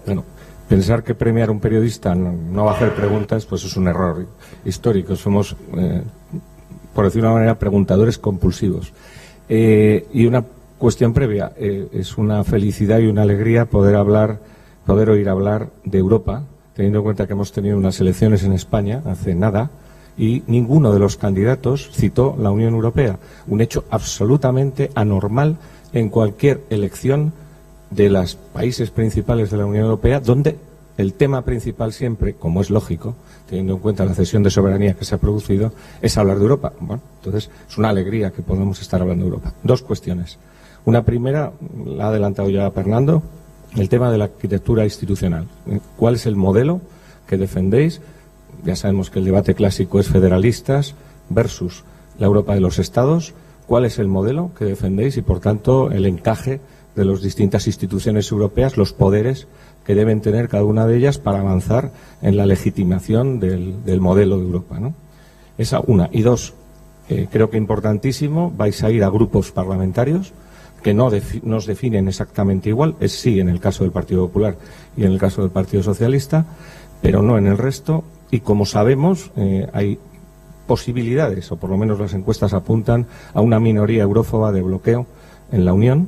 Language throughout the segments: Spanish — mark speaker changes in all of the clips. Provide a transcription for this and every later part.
Speaker 1: Bueno, pensar que premiar a un periodista no va a hacer preguntas, pues es un error histórico. Somos, por decirlo de una manera, preguntadores compulsivos. Y una cuestión previa, es una felicidad y una alegría poder oír hablar de Europa, teniendo en cuenta que hemos tenido unas elecciones en España hace nada y ninguno de los candidatos citó la Unión Europea, un hecho absolutamente anormal en cualquier elección de los países principales de la Unión Europea, donde el tema principal siempre, como es lógico, teniendo en cuenta la cesión de soberanía que se ha producido, es hablar de Europa. Bueno, entonces es una alegría que podamos estar hablando de Europa. Dos cuestiones. Una primera, la ha adelantado ya Fernando, el tema de la arquitectura institucional. ¿Cuál es el modelo que defendéis? Ya sabemos que el debate clásico es federalistas versus la Europa de los Estados. ¿Cuál es el modelo que defendéis y, por tanto, el encaje de las distintas instituciones europeas, los poderes que deben tener cada una de ellas para avanzar en la legitimación del modelo de Europa, ¿no? Esa una. Y dos, creo que importantísimo, vais a ir a grupos parlamentarios que no nos definen exactamente igual, es sí en el caso del Partido Popular y en el caso del Partido Socialista, pero no en el resto. Y como sabemos, hay posibilidades, o por lo menos las encuestas apuntan a una minoría eurófoba de bloqueo en la Unión,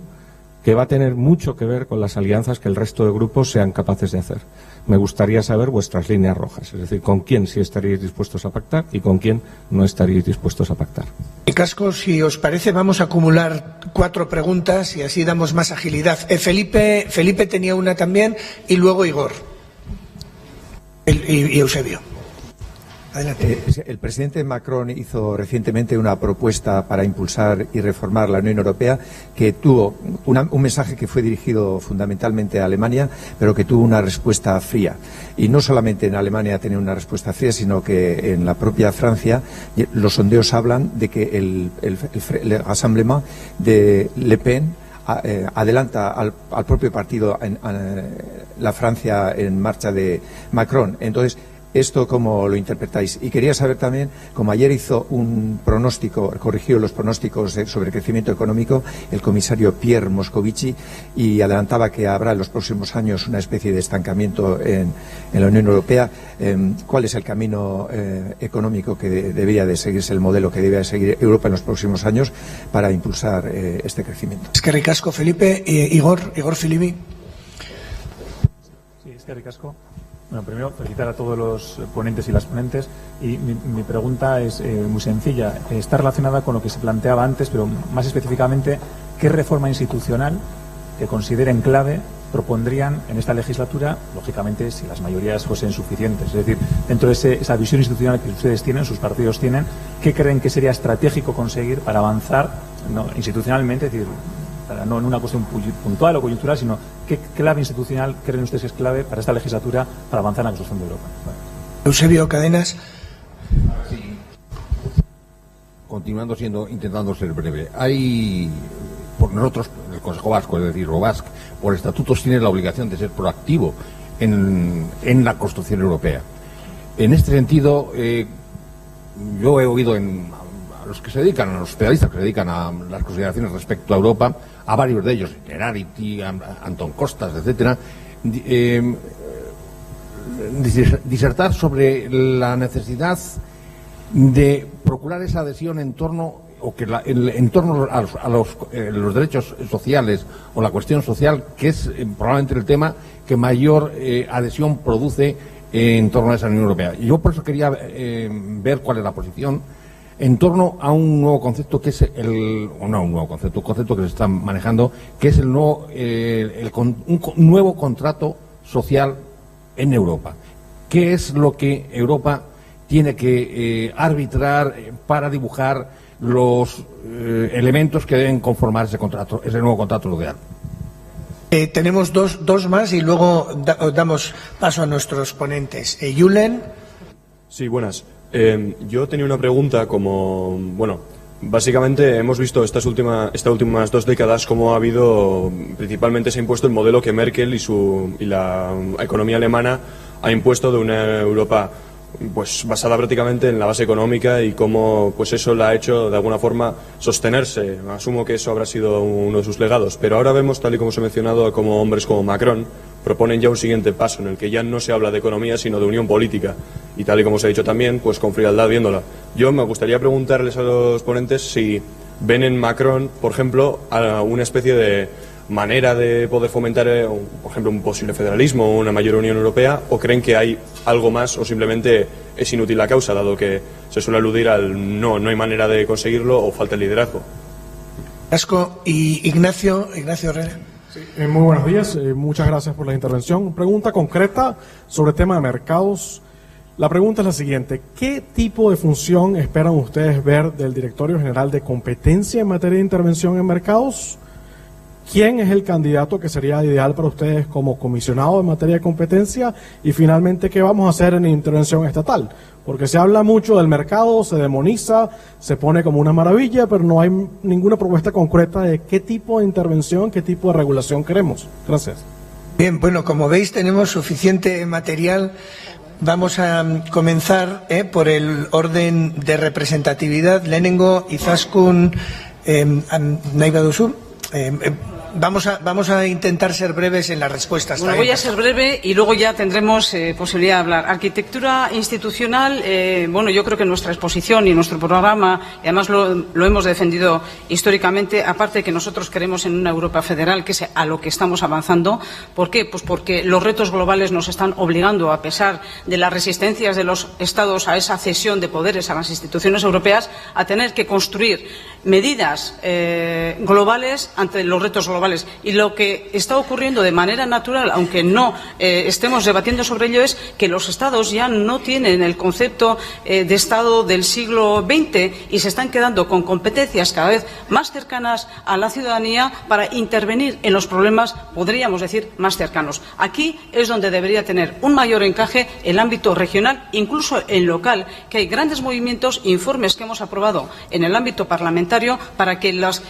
Speaker 1: que va a tener mucho que ver con las alianzas que el resto de grupos sean capaces de hacer. Me gustaría saber vuestras líneas rojas, es decir, con quién sí estaríais dispuestos a pactar y con quién no estaríais dispuestos a pactar.
Speaker 2: Casco, si os parece, vamos a acumular 4 preguntas y así damos más agilidad. Felipe tenía una también y luego Igor y Eusebio. Adelante.
Speaker 3: El presidente Macron hizo recientemente una propuesta para impulsar y reformar la Unión Europea que tuvo un mensaje que fue dirigido fundamentalmente a Alemania, pero que tuvo una respuesta fría. Y no solamente en Alemania tenía una respuesta fría, sino que en la propia Francia los sondeos hablan de que el Rassemblement de Le Pen adelanta al propio partido la Francia en marcha de Macron. Entonces, ¿esto cómo lo interpretáis? Y quería saber también, como ayer hizo un pronóstico, corrigió los pronósticos sobre crecimiento económico el comisario Pierre Moscovici y adelantaba que habrá en los próximos años una especie de estancamiento en la Unión Europea. ¿Cuál es el camino económico que debería de seguirse, el modelo que debería de seguir Europa en los próximos años para impulsar este crecimiento?
Speaker 2: Es que ricasco, Felipe. Igor Filibi.
Speaker 4: Sí, es que ricasco. Bueno, primero felicitar a todos los ponentes y las ponentes y mi pregunta es muy sencilla. Está relacionada con lo que se planteaba antes, pero más específicamente, ¿qué reforma institucional que consideren clave propondrían en esta legislatura, lógicamente, si las mayorías fuesen suficientes? Es decir, dentro de esa visión institucional que ustedes tienen, sus partidos tienen, ¿qué creen que sería estratégico conseguir para avanzar institucionalmente? Es decir, no en una cuestión puntual o coyuntural, sino qué clave institucional creen ustedes que es clave para esta legislatura para avanzar en la construcción de Europa.
Speaker 2: Eusebio Cadenas.
Speaker 5: Sí. Continuando intentando ser breve. Hay, por nosotros, el Consejo Vasco, es decir, Robask, por estatutos tiene la obligación de ser proactivo en la construcción europea. En este sentido, yo he oído a los que se dedican, a los especialistas que se dedican a las consideraciones respecto a Europa, a varios de ellos, Gerarity, Antón Costas, etcétera, disertar sobre la necesidad de procurar esa adhesión en torno a los derechos sociales o la cuestión social, que es probablemente el tema que mayor adhesión produce en torno a esa Unión Europea. Y yo por eso quería ver cuál es la posición en torno a un nuevo concepto que es un concepto que se está manejando, que es un nuevo contrato social en Europa. ¿Qué es lo que Europa tiene que arbitrar para dibujar los elementos que deben conformar ese nuevo contrato social?
Speaker 2: Tenemos dos más y luego damos paso a nuestros ponentes. Julen.
Speaker 6: Sí, buenas. Yo tenía una pregunta básicamente hemos visto estas últimas 2 décadas cómo ha habido, principalmente se ha impuesto el modelo que Merkel y la economía alemana ha impuesto de una Europa pues basada prácticamente en la base económica y cómo pues eso la ha hecho de alguna forma sostenerse. Asumo que eso habrá sido uno de sus legados, pero ahora vemos, tal y como os he mencionado, como hombres como Macron proponen ya un siguiente paso en el que ya no se habla de economía sino de unión política, y tal y como se ha dicho también, pues con frialdad viéndola. Yo me gustaría preguntarles a los ponentes si ven en Macron, por ejemplo, una especie de manera de poder fomentar, por ejemplo, un posible federalismo o una mayor Unión Europea, o creen que hay algo más o simplemente es inútil la causa, dado que se suele aludir al no hay manera de conseguirlo o falta el liderazgo.
Speaker 2: Asco y Ignacio Herrera.
Speaker 7: Sí, muy buenos días, muchas gracias por la intervención. Pregunta concreta sobre el tema de mercados. La pregunta es la siguiente: ¿qué tipo de función esperan ustedes ver del Directorio General de Competencia en materia de intervención en mercados? ¿Quién es el candidato que sería ideal para ustedes como comisionado en materia de competencia? Y finalmente, ¿qué vamos a hacer en intervención estatal? Porque se habla mucho del mercado, se demoniza, se pone como una maravilla, pero no hay ninguna propuesta concreta de qué tipo de intervención, qué tipo de regulación queremos. Gracias.
Speaker 2: Bien, bueno, como veis tenemos suficiente material. Vamos a comenzar por el orden de representatividad. Lehenengo, Izaskun, nahi baduzu. Vamos a intentar ser breves en las respuestas.
Speaker 8: Bueno, voy a ser breve y luego ya tendremos posibilidad de hablar. Arquitectura institucional, bueno, yo creo que nuestra exposición y nuestro programa, y además lo hemos defendido históricamente, aparte de que nosotros queremos en una Europa federal, que es a lo que estamos avanzando. ¿Por qué? Pues porque los retos globales nos están obligando, a pesar de las resistencias de los Estados a esa cesión de poderes a las instituciones europeas, a tener que construir medidas globales ante los retos globales. Y lo que está ocurriendo de manera natural, aunque no estemos debatiendo sobre ello, es que los Estados ya no tienen el concepto de Estado del siglo XX y se están quedando con competencias cada vez más cercanas a la ciudadanía para intervenir en los problemas, podríamos decir, más cercanos. Aquí es donde debería tener un mayor encaje el ámbito regional, incluso el local, que hay grandes movimientos, informes que hemos aprobado en el ámbito parlamentario para que las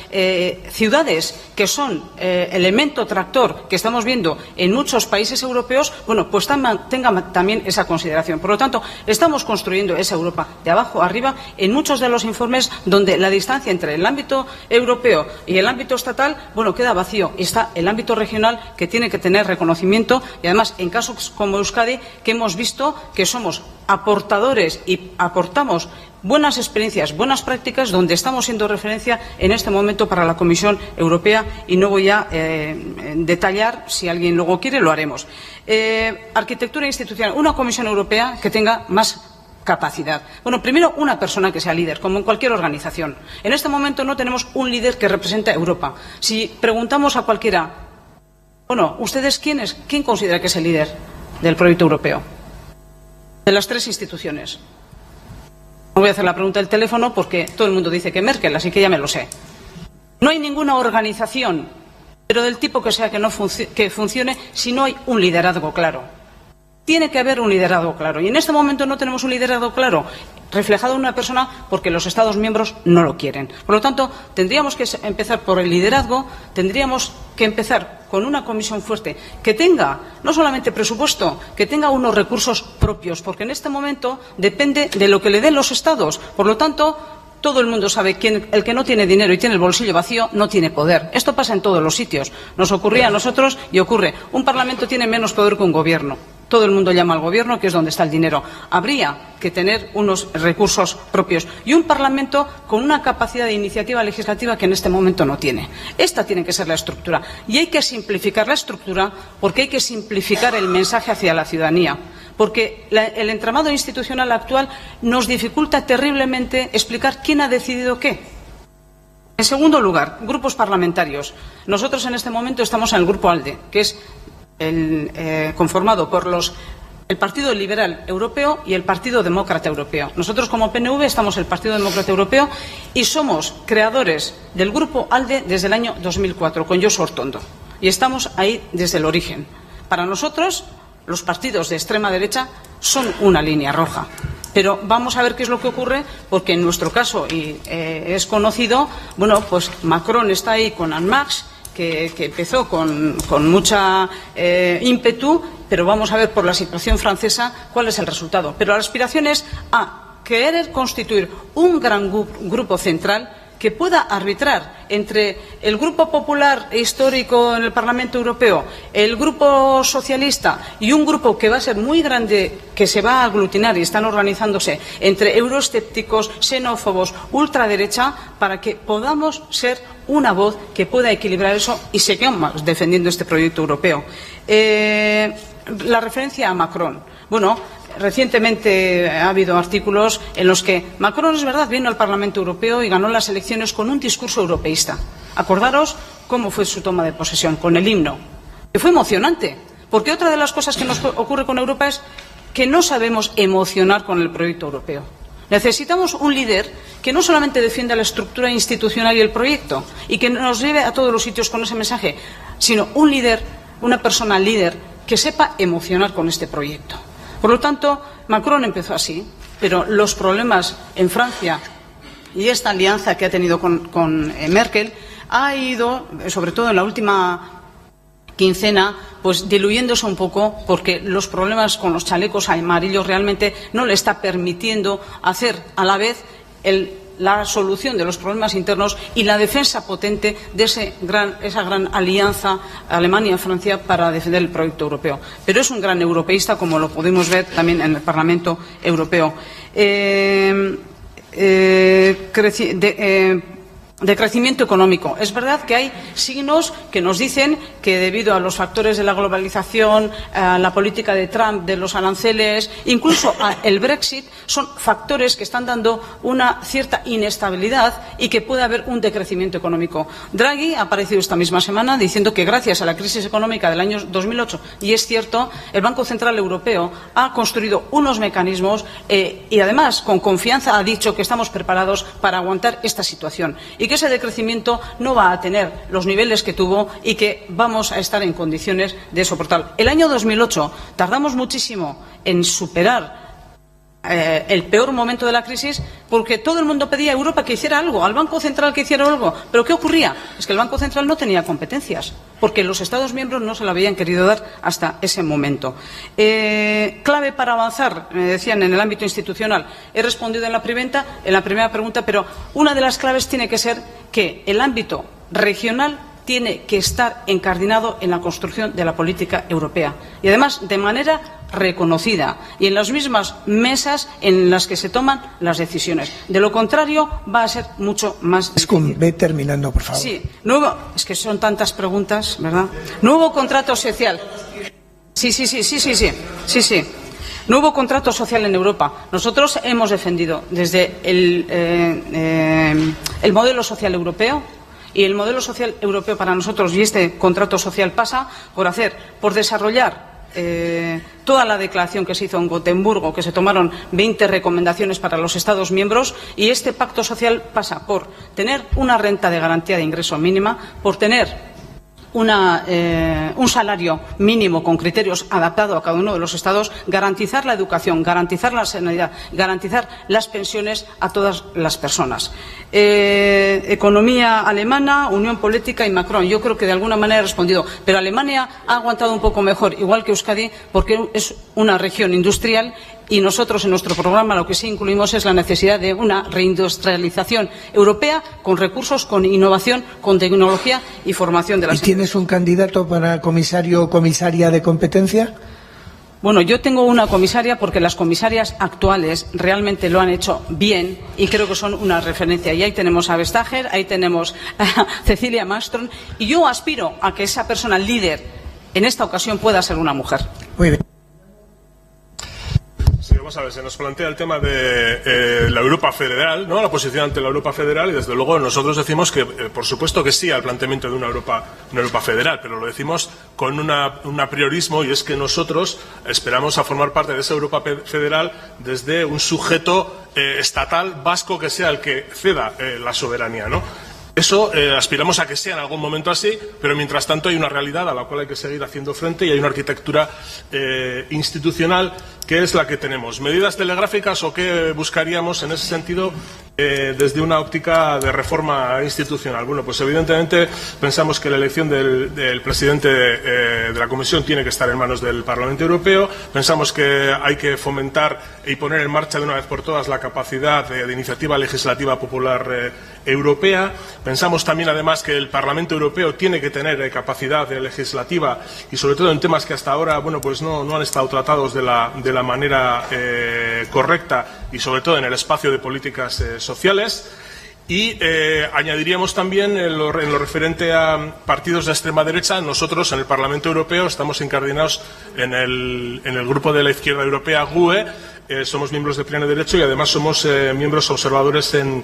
Speaker 8: ciudades que son elemento tractor que estamos viendo en muchos países europeos, bueno, pues tengan también esa consideración. Por lo tanto, estamos construyendo esa Europa de abajo arriba en muchos de los informes donde la distancia entre el ámbito europeo y el ámbito estatal, bueno, queda vacío. Y está el ámbito regional que tiene que tener reconocimiento y además en casos como Euskadi, que hemos visto que somos aportadores y aportamos buenas experiencias, buenas prácticas, donde estamos siendo referencia en este momento para la Comisión Europea, y no voy a detallar, si alguien luego quiere lo haremos. Arquitectura institucional, una Comisión Europea que tenga más capacidad. Bueno, primero una persona que sea líder, como en cualquier organización. En este momento no tenemos un líder que represente a Europa. Si preguntamos a cualquiera, bueno, ¿ustedes quién considera que es el líder del proyecto europeo? De las tres instituciones. No voy a hacer la pregunta del teléfono porque todo el mundo dice que Merkel, así que ya me lo sé. No hay ninguna organización, pero del tipo que sea, que funcione si no hay un liderazgo claro. Tiene que haber un liderazgo claro. Y en este momento no tenemos un liderazgo claro reflejado en una persona porque los Estados miembros no lo quieren. Por lo tanto, tendríamos que empezar por el liderazgo, tendríamos que empezar con una comisión fuerte que tenga no solamente presupuesto, que tenga unos recursos propios, porque en este momento depende de lo que le den los Estados. Por lo tanto, todo el mundo sabe que el que no tiene dinero y tiene el bolsillo vacío no tiene poder. Esto pasa en todos los sitios. Nos ocurría a nosotros y ocurre. Un Parlamento tiene menos poder que un gobierno. Todo el mundo llama al gobierno, que es donde está el dinero. Habría que tener unos recursos propios y un Parlamento con una capacidad de iniciativa legislativa que en este momento no tiene. Esta tiene que ser la estructura. Y hay que simplificar la estructura porque hay que simplificar el mensaje hacia la ciudadanía. Porque el entramado institucional actual nos dificulta terriblemente explicar quién ha decidido qué. En segundo lugar, grupos parlamentarios. Nosotros en este momento estamos en el Grupo ALDE, que es conformado por el Partido Liberal Europeo y el Partido Demócrata Europeo. Nosotros como PNV estamos en el Partido Demócrata Europeo y somos creadores del Grupo ALDE desde el año 2004, con Josu Ortondo. Y estamos ahí desde el origen. Para nosotros, los partidos de extrema derecha son una línea roja. Pero vamos a ver qué es lo que ocurre, porque en nuestro caso, y es conocido, bueno, pues Macron está ahí con En Marche, que empezó con mucha ímpetu, pero vamos a ver por la situación francesa cuál es el resultado. Pero la aspiración es a querer constituir un gran grupo central que pueda arbitrar entre el Grupo Popular histórico en el Parlamento Europeo, el Grupo Socialista y un grupo que va a ser muy grande, que se va a aglutinar y están organizándose entre euroescépticos, xenófobos, ultraderecha, para que podamos ser una voz que pueda equilibrar eso y sigamos defendiendo este proyecto europeo. La referencia a Macron. Bueno, recientemente ha habido artículos en los que Macron, es verdad, vino al Parlamento Europeo y ganó las elecciones con un discurso europeísta. Acordaros cómo fue su toma de posesión, con el himno. Que fue emocionante, porque otra de las cosas que nos ocurre con Europa es que no sabemos emocionar con el proyecto europeo. Necesitamos un líder que no solamente defienda la estructura institucional y el proyecto y que nos lleve a todos los sitios con ese mensaje, sino un líder, una persona líder que sepa emocionar con este proyecto. Por lo tanto, Macron empezó así, pero los problemas en Francia y esta alianza que ha tenido con Merkel ha ido, sobre todo en la última quincena, pues diluyéndose un poco, porque los problemas con los chalecos amarillos realmente no le está permitiendo hacer a la vez la solución de los problemas internos y la defensa potente de esa gran alianza Alemania-Francia para defender el proyecto europeo. Pero es un gran europeísta, como lo pudimos ver también en el Parlamento Europeo. De crecimiento económico. Es verdad que hay signos que nos dicen que debido a los factores de la globalización, a la política de Trump, de los aranceles, incluso al Brexit, son factores que están dando una cierta inestabilidad y que puede haber un decrecimiento económico. Draghi ha aparecido esta misma semana diciendo que gracias a la crisis económica del año 2008, y es cierto, el Banco Central Europeo ha construido unos mecanismos y además con confianza ha dicho que estamos preparados para aguantar esta situación. Y que ese decrecimiento no va a tener los niveles que tuvo y que vamos a estar en condiciones de soportar. El año 2008 tardamos muchísimo en superar el peor momento de la crisis porque todo el mundo pedía a Europa que hiciera algo, al Banco Central que hiciera algo. ¿Pero qué ocurría? Es que el Banco Central no tenía competencias porque los Estados miembros no se lo habían querido dar hasta ese momento. Clave para avanzar, me decían, en el ámbito institucional. He respondido en la primera pregunta, pero una de las claves tiene que ser que el ámbito regional tiene que estar encardinado en la construcción de la política europea y además de manera reconocida y en las mismas mesas en las que se toman las decisiones. De lo contrario, va a ser mucho más difícil.
Speaker 2: Ve terminando, por favor.
Speaker 8: Sí, es que son tantas preguntas, ¿verdad? Nuevo contrato social. Sí. Nuevo contrato social en Europa. Nosotros hemos defendido desde el modelo social europeo. Y el modelo social europeo para nosotros, y este contrato social pasa por desarrollar toda la declaración que se hizo en Gotemburgo, que se tomaron 20 recomendaciones para los Estados miembros, y este pacto social pasa por tener una renta de garantía de ingreso mínima, por tener un salario mínimo con criterios adaptados a cada uno de los Estados, garantizar la educación, garantizar la sanidad, garantizar las pensiones a todas las personas. Economía alemana, Unión Política y Macron. Yo creo que de alguna manera he respondido, pero Alemania ha aguantado un poco mejor, igual que Euskadi, porque es una región industrial y nosotros en nuestro programa lo que sí incluimos es la necesidad de una reindustrialización europea con recursos, con innovación, con tecnología y formación de las empresas.
Speaker 2: ¿Y tienes un candidato para comisario o comisaria de competencia?
Speaker 8: Bueno, yo tengo una comisaria porque las comisarias actuales realmente lo han hecho bien y creo que son una referencia. Y ahí tenemos a Vestager, ahí tenemos a Cecilia Malmström y yo aspiro a que esa persona líder en esta ocasión pueda ser una mujer.
Speaker 2: Muy bien.
Speaker 9: Sí, vamos a ver, se nos plantea el tema de la Europa federal, ¿no? La posición ante la Europa federal y desde luego nosotros decimos que por supuesto que sí al planteamiento de una Europa federal, pero lo decimos con un apriorismo y es que nosotros esperamos a formar parte de esa Europa federal desde un sujeto estatal vasco que sea el que ceda la soberanía, ¿no? Eso aspiramos a que sea en algún momento así, pero mientras tanto hay una realidad a la cual hay que seguir haciendo frente y hay una arquitectura institucional que es la que tenemos. ¿Medidas telegráficas o qué buscaríamos en ese sentido desde una óptica de reforma institucional? Bueno, pues evidentemente pensamos que la elección del presidente de la Comisión tiene que estar en manos del Parlamento Europeo. Pensamos que hay que fomentar y poner en marcha de una vez por todas la capacidad de iniciativa legislativa popular europea. Pensamos también, además, que el Parlamento Europeo tiene que tener capacidad legislativa y, sobre todo, en temas que hasta ahora, bueno, pues no han estado tratados de la manera correcta y, sobre todo, en el espacio de políticas sociales. Y añadiríamos también en lo referente a partidos de extrema derecha. Nosotros en el Parlamento Europeo estamos incardinados en el grupo de la izquierda europea GUE. Somos miembros de pleno derecho y además somos miembros observadores en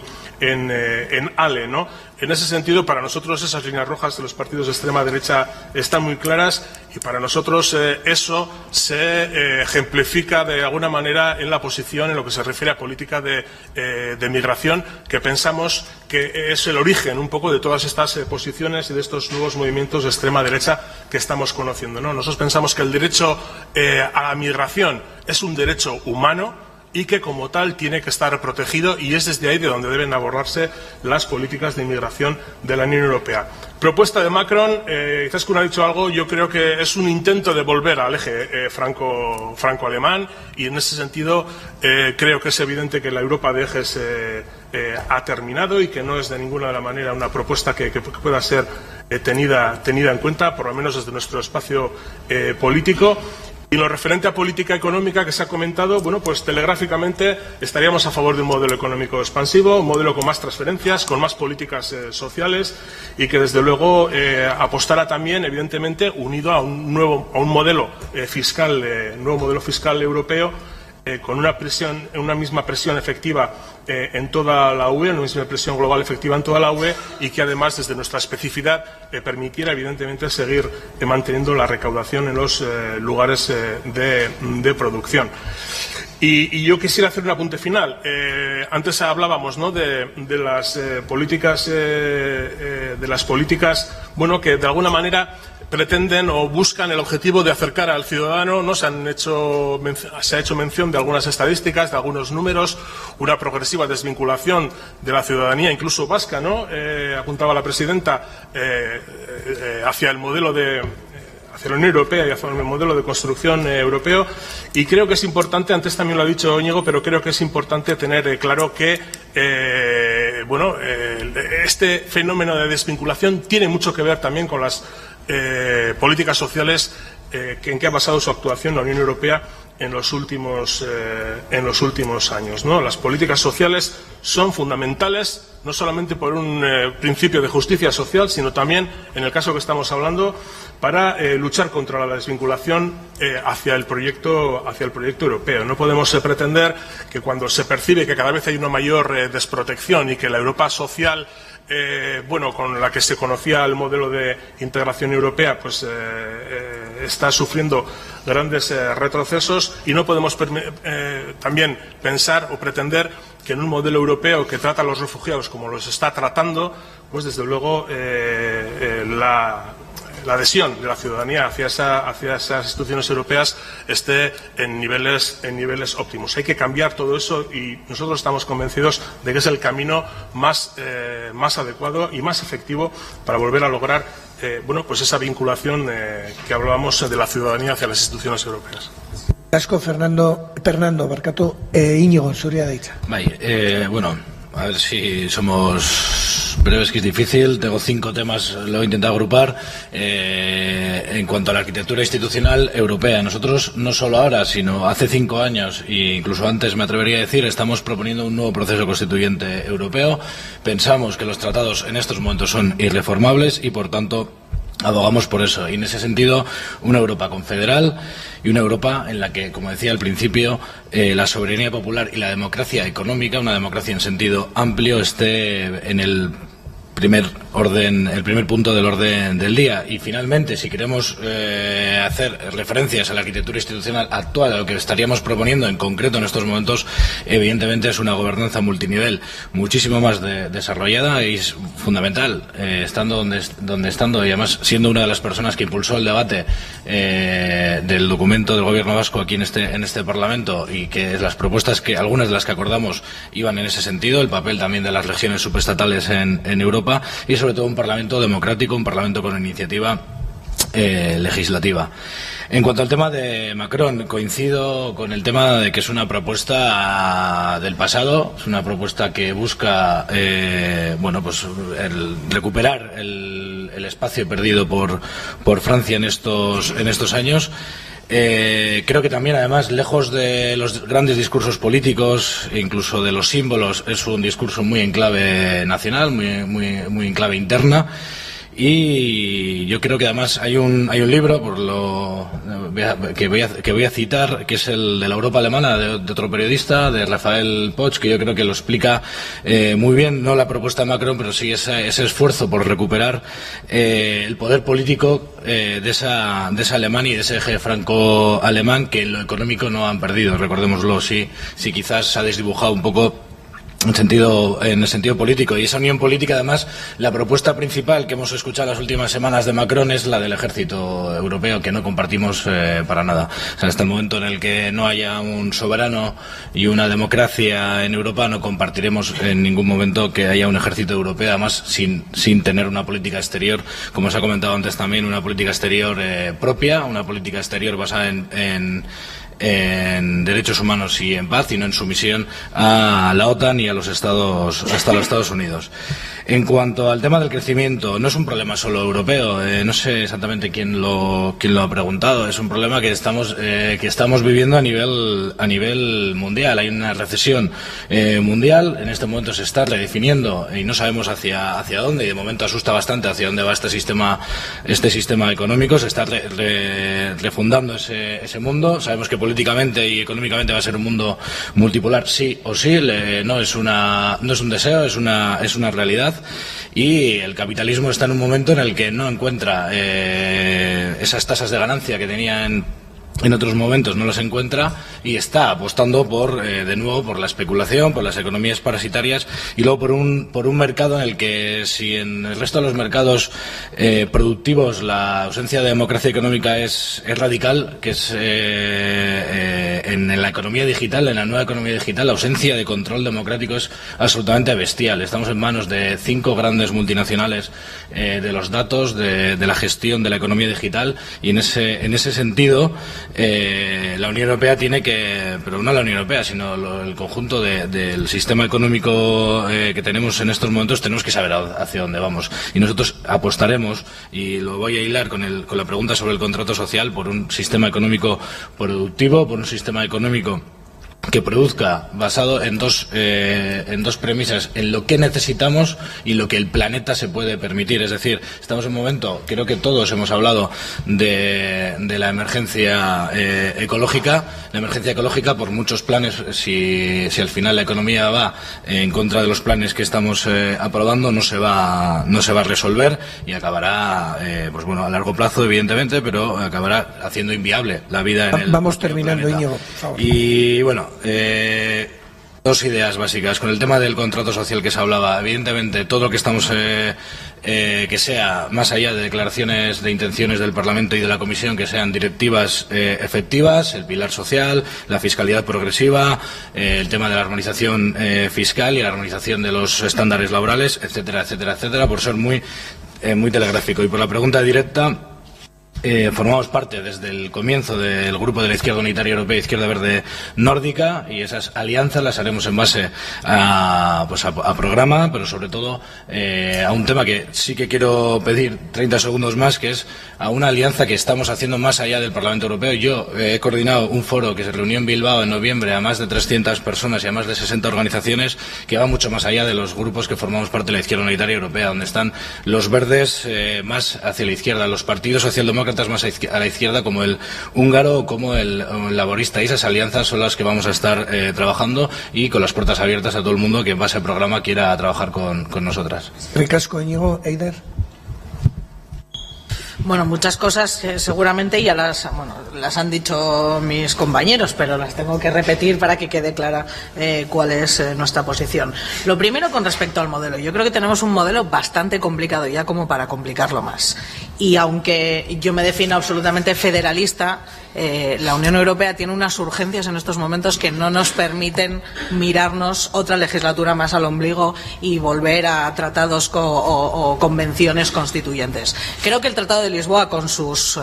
Speaker 9: ALE, ¿no? En ese sentido, para nosotros esas líneas rojas de los partidos de extrema derecha están muy claras y para nosotros eso se ejemplifica de alguna manera en la posición en lo que se refiere a política de migración, que pensamos que es el origen un poco de todas estas posiciones y de estos nuevos movimientos de extrema derecha que estamos conociendo, ¿no? Nosotros pensamos que el derecho a la migración es un derecho humano y que como tal tiene que estar protegido y es desde ahí de donde deben abordarse las políticas de inmigración de la Unión Europea. Propuesta de Macron, Izaskun ha dicho algo, yo creo que es un intento de volver al eje franco-alemán y en ese sentido creo que es evidente que la Europa de ejes ha terminado y que no es de ninguna manera una propuesta que pueda ser tenida en cuenta, por lo menos desde nuestro espacio político. Y en lo referente a política económica que se ha comentado, bueno, pues telegráficamente estaríamos a favor de un modelo económico expansivo, un modelo con más transferencias, con más políticas sociales y que desde luego apostara también, evidentemente, unido a un modelo fiscal europeo con una misma presión efectiva en toda la UE, una misma presión global efectiva en toda la UE y que además desde nuestra especificidad permitiera evidentemente seguir manteniendo la recaudación en los lugares de producción. Y yo quisiera hacer un apunte final. Antes hablábamos, ¿no?, de las políticas bueno, que de alguna manera pretenden o buscan el objetivo de acercar al ciudadano, ¿no? Se ha hecho mención de algunas estadísticas, de algunos números, una progresiva desvinculación de la ciudadanía, incluso vasca, ¿no? Apuntaba la presidenta, hacia el modelo hacia la Unión Europea y hacia el modelo de construcción europeo. Y creo que es importante, antes también lo ha dicho Íñigo, pero creo que es importante tener claro que este fenómeno de desvinculación tiene mucho que ver también con las políticas sociales en que ha basado su actuación la Unión Europea en los últimos años, ¿no? Las políticas sociales son fundamentales no solamente por un principio de justicia social, sino también, en el caso que estamos hablando, para luchar contra la desvinculación hacia el proyecto europeo. No podemos pretender que cuando se percibe que cada vez hay una mayor desprotección y que la Europa social con la que se conocía el modelo de integración europea, pues está sufriendo grandes retrocesos y no podemos también pensar o pretender que en un modelo europeo que trata a los refugiados como los está tratando, pues desde luego la adhesión de la ciudadanía hacia esas instituciones europeas esté en niveles óptimos. Hay que cambiar todo eso y nosotros estamos convencidos de que es el camino más adecuado y más efectivo para volver a lograr pues esa vinculación que hablábamos de la ciudadanía hacia las instituciones europeas.
Speaker 2: Asko, Fernando barkatu, Íñigo, zurea da hitza.
Speaker 10: Bai, a ver si somos breves, que es difícil. Tengo 5 temas, lo he intentado agrupar. En cuanto a la arquitectura institucional europea, nosotros no solo ahora, sino hace 5 años e incluso antes, me atrevería a decir, estamos proponiendo un nuevo proceso constituyente europeo. Pensamos que los tratados en estos momentos son irreformables y, por tanto, abogamos por eso. Y en ese sentido, una Europa confederal y una Europa en la que, como decía al principio, la soberanía popular y la democracia económica, una democracia en sentido amplio, esté en el primer punto del orden del día. Y finalmente, si queremos hacer referencias a la arquitectura institucional actual, a lo que estaríamos proponiendo en concreto en estos momentos, evidentemente es una gobernanza multinivel muchísimo más desarrollada, y es fundamental, estando donde estando, y además siendo una de las personas que impulsó el debate del documento del Gobierno vasco aquí en este Parlamento, y que las propuestas, que algunas de las que acordamos iban en ese sentido, el papel también de las regiones subestatales en Europa, y sobre todo un Parlamento democrático, un Parlamento con iniciativa legislativa. En cuanto al tema de Macron, coincido con el tema de que es una propuesta del pasado, es una propuesta que busca recuperar el espacio perdido por Francia en estos años. Creo que también, además, lejos de los grandes discursos políticos, incluso de los símbolos, es un discurso muy en clave nacional, muy en clave interna. Y yo creo que además hay un libro que voy a citar, que es el de la Europa alemana, de otro periodista, de Rafael Poch, que yo creo que lo explica muy bien, no la propuesta de Macron, pero sí ese esfuerzo por recuperar el poder político de esa Alemania y de ese eje franco-alemán, que en lo económico no han perdido, recordémoslo. Sí quizás se ha desdibujado un poco en el sentido político, y esa unión política, además, la propuesta principal que hemos escuchado las últimas semanas de Macron es la del ejército europeo, que no compartimos para nada. O sea, hasta el momento en el que no haya un soberano y una democracia en Europa, no compartiremos en ningún momento que haya un ejército europeo, además sin tener una política exterior, como se ha comentado antes también, una política exterior propia, una política exterior basada en derechos humanos y en paz, y no en sumisión a la OTAN y a los Estados Unidos. En cuanto al tema del crecimiento, no es un problema solo europeo, no sé exactamente quién lo ha preguntado, es un problema que estamos viviendo a nivel mundial. Hay una recesión mundial, en este momento se está redefiniendo y no sabemos hacia dónde, y de momento asusta bastante hacia dónde va este sistema económico. Se está refundando ese mundo. Sabemos que políticamente y económicamente va a ser un mundo multipolar, sí o sí, no es un deseo, es una realidad. Y el capitalismo está en un momento en el que no encuentra esas tasas de ganancia que tenía en otros momentos, no las encuentra, y está apostando de nuevo por la especulación, por las economías parasitarias, y luego por un mercado en el que, si en el resto de los mercados productivos la ausencia de democracia económica es radical, que es en la economía digital, en la nueva economía digital, la ausencia de control democrático es absolutamente bestial. Estamos en manos de 5 grandes multinacionales de los datos, de la gestión de la economía digital, y en ese sentido la Unión Europea pero no la Unión Europea, sino el conjunto del sistema económico que tenemos en estos momentos, tenemos que saber hacia dónde vamos. Y nosotros apostaremos, y lo voy a hilar con la pregunta sobre el contrato social, por un sistema económico productivo, por un sistema económico que produzca basado en dos premisas: en lo que necesitamos y lo que el planeta se puede permitir. Es decir, estamos en un momento, creo que todos hemos hablado de la emergencia ecológica. La emergencia ecológica, por muchos planes, si al final la economía va en contra de los planes que estamos aprobando, no se va a resolver, y acabará a largo plazo, evidentemente, pero acabará haciendo inviable la vida en el
Speaker 2: Vamos terminando,
Speaker 10: planeta.
Speaker 2: Íñigo, por favor.
Speaker 10: Y bueno, dos ideas básicas. Con el tema del contrato social que se hablaba, evidentemente todo lo que estamos que sea más allá de declaraciones de intenciones del Parlamento y de la Comisión, que sean directivas efectivas, el pilar social, la fiscalidad progresiva, el tema de la armonización fiscal y la armonización de los estándares laborales, etcétera, etcétera, etcétera, por ser muy telegráfico. Y por la pregunta directa, formamos parte desde el comienzo del grupo de la Izquierda Unitaria Europea, Izquierda Verde Nórdica, y esas alianzas las haremos en base a programa, pero sobre todo a un tema que sí que quiero pedir 30 segundos más, que es a una alianza que estamos haciendo más allá del Parlamento Europeo. Yo he coordinado un foro que se reunió en Bilbao en noviembre a más de 300 personas y a más de 60 organizaciones, que va mucho más allá de los grupos que formamos parte de la Izquierda Unitaria Europea, donde están los verdes más hacia la izquierda, los partidos socialdemócratas demócratas más a la izquierda, como el húngaro o como el laborista. Y esas alianzas son las que vamos a estar trabajando, y con las puertas abiertas a todo el mundo que en base al programa quiera trabajar con nosotras.
Speaker 2: Ricasco, Íñigo. Eider.
Speaker 11: Bueno, muchas cosas seguramente ya las han dicho mis compañeros, pero las tengo que repetir para que quede clara cuál es nuestra posición. Lo primero, con respecto al modelo. Yo creo que tenemos un modelo bastante complicado ya como para complicarlo más. Y aunque yo me defino absolutamente federalista, la Unión Europea tiene unas urgencias en estos momentos que no nos permiten mirarnos otra legislatura más al ombligo y volver a tratados o convenciones constituyentes. Creo que el Tratado de Lisboa, con sus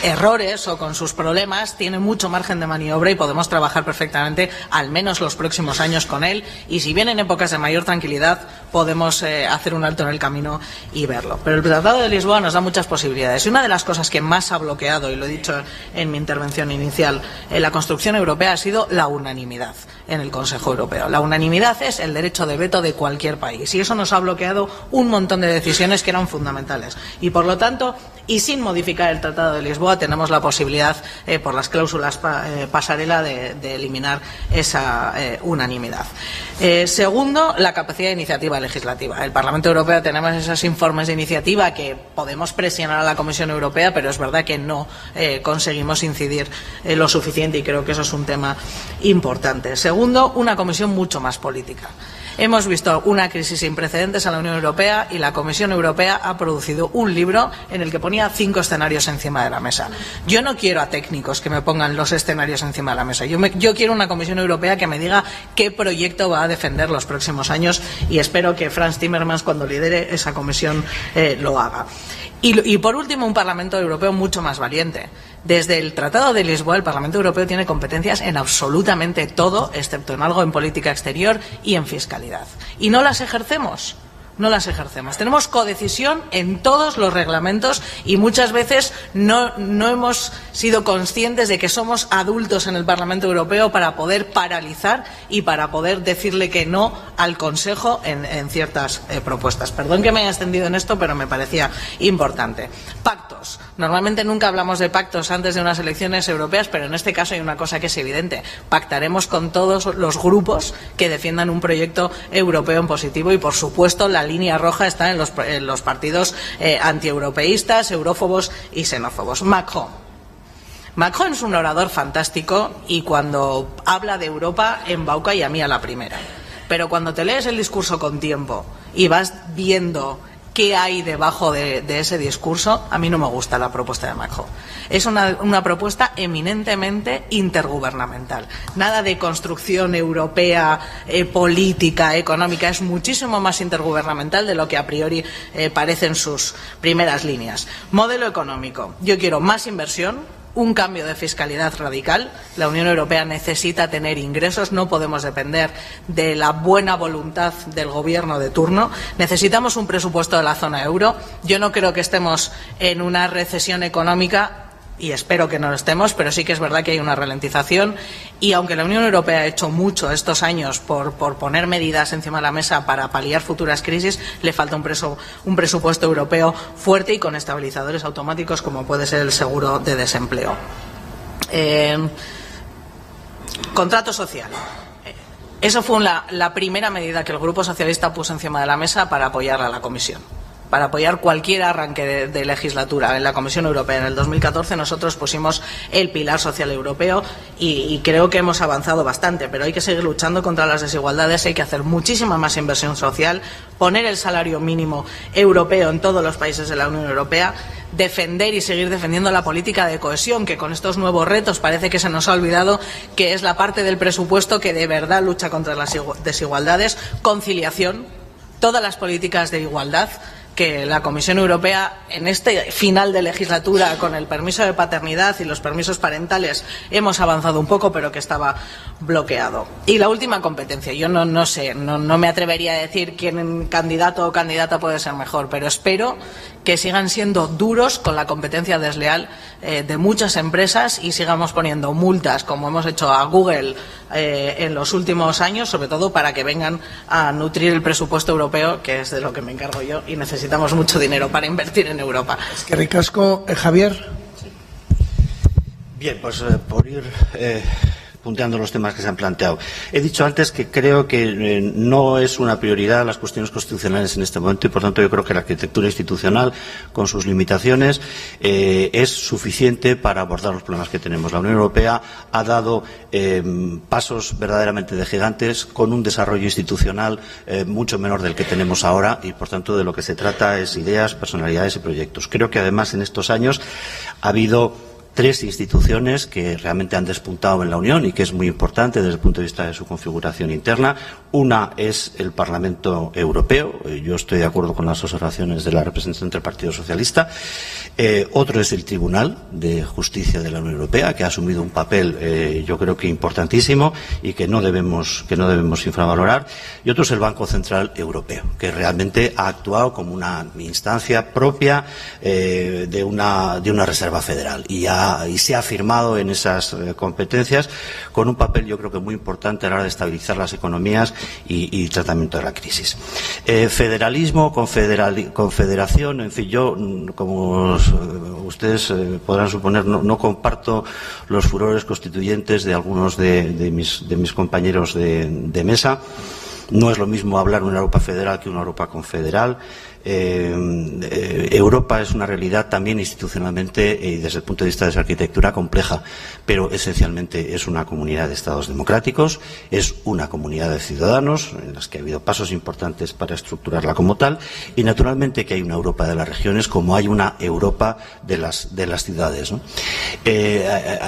Speaker 11: errores o con sus problemas, tiene mucho margen de maniobra y podemos trabajar perfectamente al menos los próximos años con él, y si vienen épocas de mayor tranquilidad podemos hacer un alto en el camino y verlo. Pero el Tratado de Lisboa nos da muchas posibilidades, y una de las cosas que más ha bloqueado, y lo he dicho en mi intervención inicial, en la construcción europea ha sido la unanimidad en el Consejo Europeo. La unanimidad es el derecho de veto de cualquier país, y eso nos ha bloqueado un montón de decisiones que eran fundamentales. Y por lo tanto, y sin modificar el Tratado de Lisboa, tenemos la posibilidad, por las cláusulas pasarela, de eliminar esa unanimidad. Segundo, la capacidad de iniciativa legislativa. El Parlamento Europeo tenemos esos informes de iniciativa que podemos presionar a la Comisión Europea, pero es verdad que no conseguimos incidir lo suficiente, y creo que eso es un tema importante. Segundo, una Comisión mucho más política. Hemos visto una crisis sin precedentes en la Unión Europea, y la Comisión Europea ha producido un libro en el que ponía 5 escenarios encima de la mesa. Yo no quiero a técnicos que me pongan los escenarios encima de la mesa. Yo quiero una Comisión Europea que me diga qué proyecto va a defender los próximos años, y espero que Frans Timmermans, cuando lidere esa comisión, lo haga. Y por último, un Parlamento Europeo mucho más valiente. Desde el Tratado de Lisboa, el Parlamento Europeo tiene competencias en absolutamente todo, excepto en algo en política exterior y en fiscalidad. ¿Y no las ejercemos? No las ejercemos. Tenemos codecisión en todos los reglamentos, y muchas veces no hemos sido conscientes de que somos adultos en el Parlamento Europeo para poder paralizar y para poder decirle que no al Consejo en ciertas propuestas. Perdón que me haya extendido en esto, pero me parecía importante. Pactos. Normalmente nunca hablamos de pactos antes de unas elecciones europeas, pero en este caso hay una cosa que es evidente. Pactaremos con todos los grupos que defiendan un proyecto europeo en positivo, y por supuesto la línea roja está en los partidos antieuropeístas, eurófobos y xenófobos. Macron es un orador fantástico, y cuando habla de Europa embauca, y a mí a la primera. Pero cuando te lees el discurso con tiempo y vas viendo qué hay debajo de ese discurso, a mí no me gusta la propuesta de Macron. Es una propuesta eminentemente intergubernamental. Nada de construcción europea, política, económica. Es muchísimo más intergubernamental de lo que a priori parecen sus primeras líneas. Modelo económico. Yo quiero más inversión, un cambio de fiscalidad radical. La Unión Europea necesita tener ingresos, no podemos depender de la buena voluntad del gobierno de turno. Necesitamos un presupuesto de la zona euro. Yo no creo que estemos en una recesión económica, y espero que no lo estemos, pero sí que es verdad que hay una ralentización, y aunque la Unión Europea ha hecho mucho estos años por poner medidas encima de la mesa para paliar futuras crisis, le falta un presupuesto europeo fuerte y con estabilizadores automáticos, como puede ser el seguro de desempleo. Contrato social. Eso fue la primera medida que el Grupo Socialista puso encima de la mesa para apoyar a la Comisión, para apoyar cualquier arranque de legislatura en la Comisión Europea. En el 2014 nosotros pusimos el pilar social europeo, y creo que hemos avanzado bastante, pero hay que seguir luchando contra las desigualdades, hay que hacer muchísima más inversión social, poner el salario mínimo europeo en todos los países de la Unión Europea, defender y seguir defendiendo la política de cohesión, que con estos nuevos retos parece que se nos ha olvidado que es la parte del presupuesto que de verdad lucha contra las desigualdades. Conciliación, todas las políticas de igualdad, que la Comisión Europea en este final de legislatura, con el permiso de paternidad y los permisos parentales, hemos avanzado un poco, pero que estaba bloqueado. Y la última competencia. Yo no sé, no me atrevería a decir quién candidato o candidata puede ser mejor, pero espero que sigan siendo duros con la competencia desleal de muchas empresas, y sigamos poniendo multas, como hemos hecho a Google en los últimos años, sobre todo para que vengan a nutrir el presupuesto europeo, que es de lo que me encargo yo, y necesitamos necesitamos mucho dinero para invertir en Europa.
Speaker 2: Es que ricasco, Javier.
Speaker 12: Bien, pues por ir punteando los temas que se han planteado. He dicho antes que creo que no es una prioridad las cuestiones constitucionales en este momento y, por tanto, yo creo que la arquitectura institucional, con sus limitaciones, es suficiente para abordar los problemas que tenemos. La Unión Europea ha dado pasos verdaderamente de gigantes con un desarrollo institucional mucho menor del que tenemos ahora y, por tanto, de lo que se trata es ideas, personalidades y proyectos. Creo que, además, en estos años ha habido 3 instituciones que realmente han despuntado en la Unión y que es muy importante desde el punto de vista de su configuración interna. Una es el Parlamento Europeo. Yo estoy de acuerdo con las observaciones de la representante del Partido Socialista. Otro es el Tribunal de Justicia de la Unión Europea, que ha asumido un papel yo creo que importantísimo y que no debemos infravalorar. Y otro es el Banco Central Europeo, que realmente ha actuado como una instancia propia de una reserva federal y se ha afirmado en esas competencias con un papel yo creo que muy importante a la hora de estabilizar las economías y tratamiento de la crisis. Federalismo, confederación, en fin, yo, como ustedes podrán suponer, no comparto los furores constituyentes de algunos de mis compañeros de mesa. No es lo mismo hablar de una Europa federal que una Europa confederal. Europa es una realidad también institucionalmente y desde el punto de vista de su arquitectura compleja, pero esencialmente es una comunidad de estados democráticos, es una comunidad de ciudadanos en las que ha habido pasos importantes para estructurarla como tal y naturalmente que hay una Europa de las regiones como hay una Europa de las ciudades, ¿no?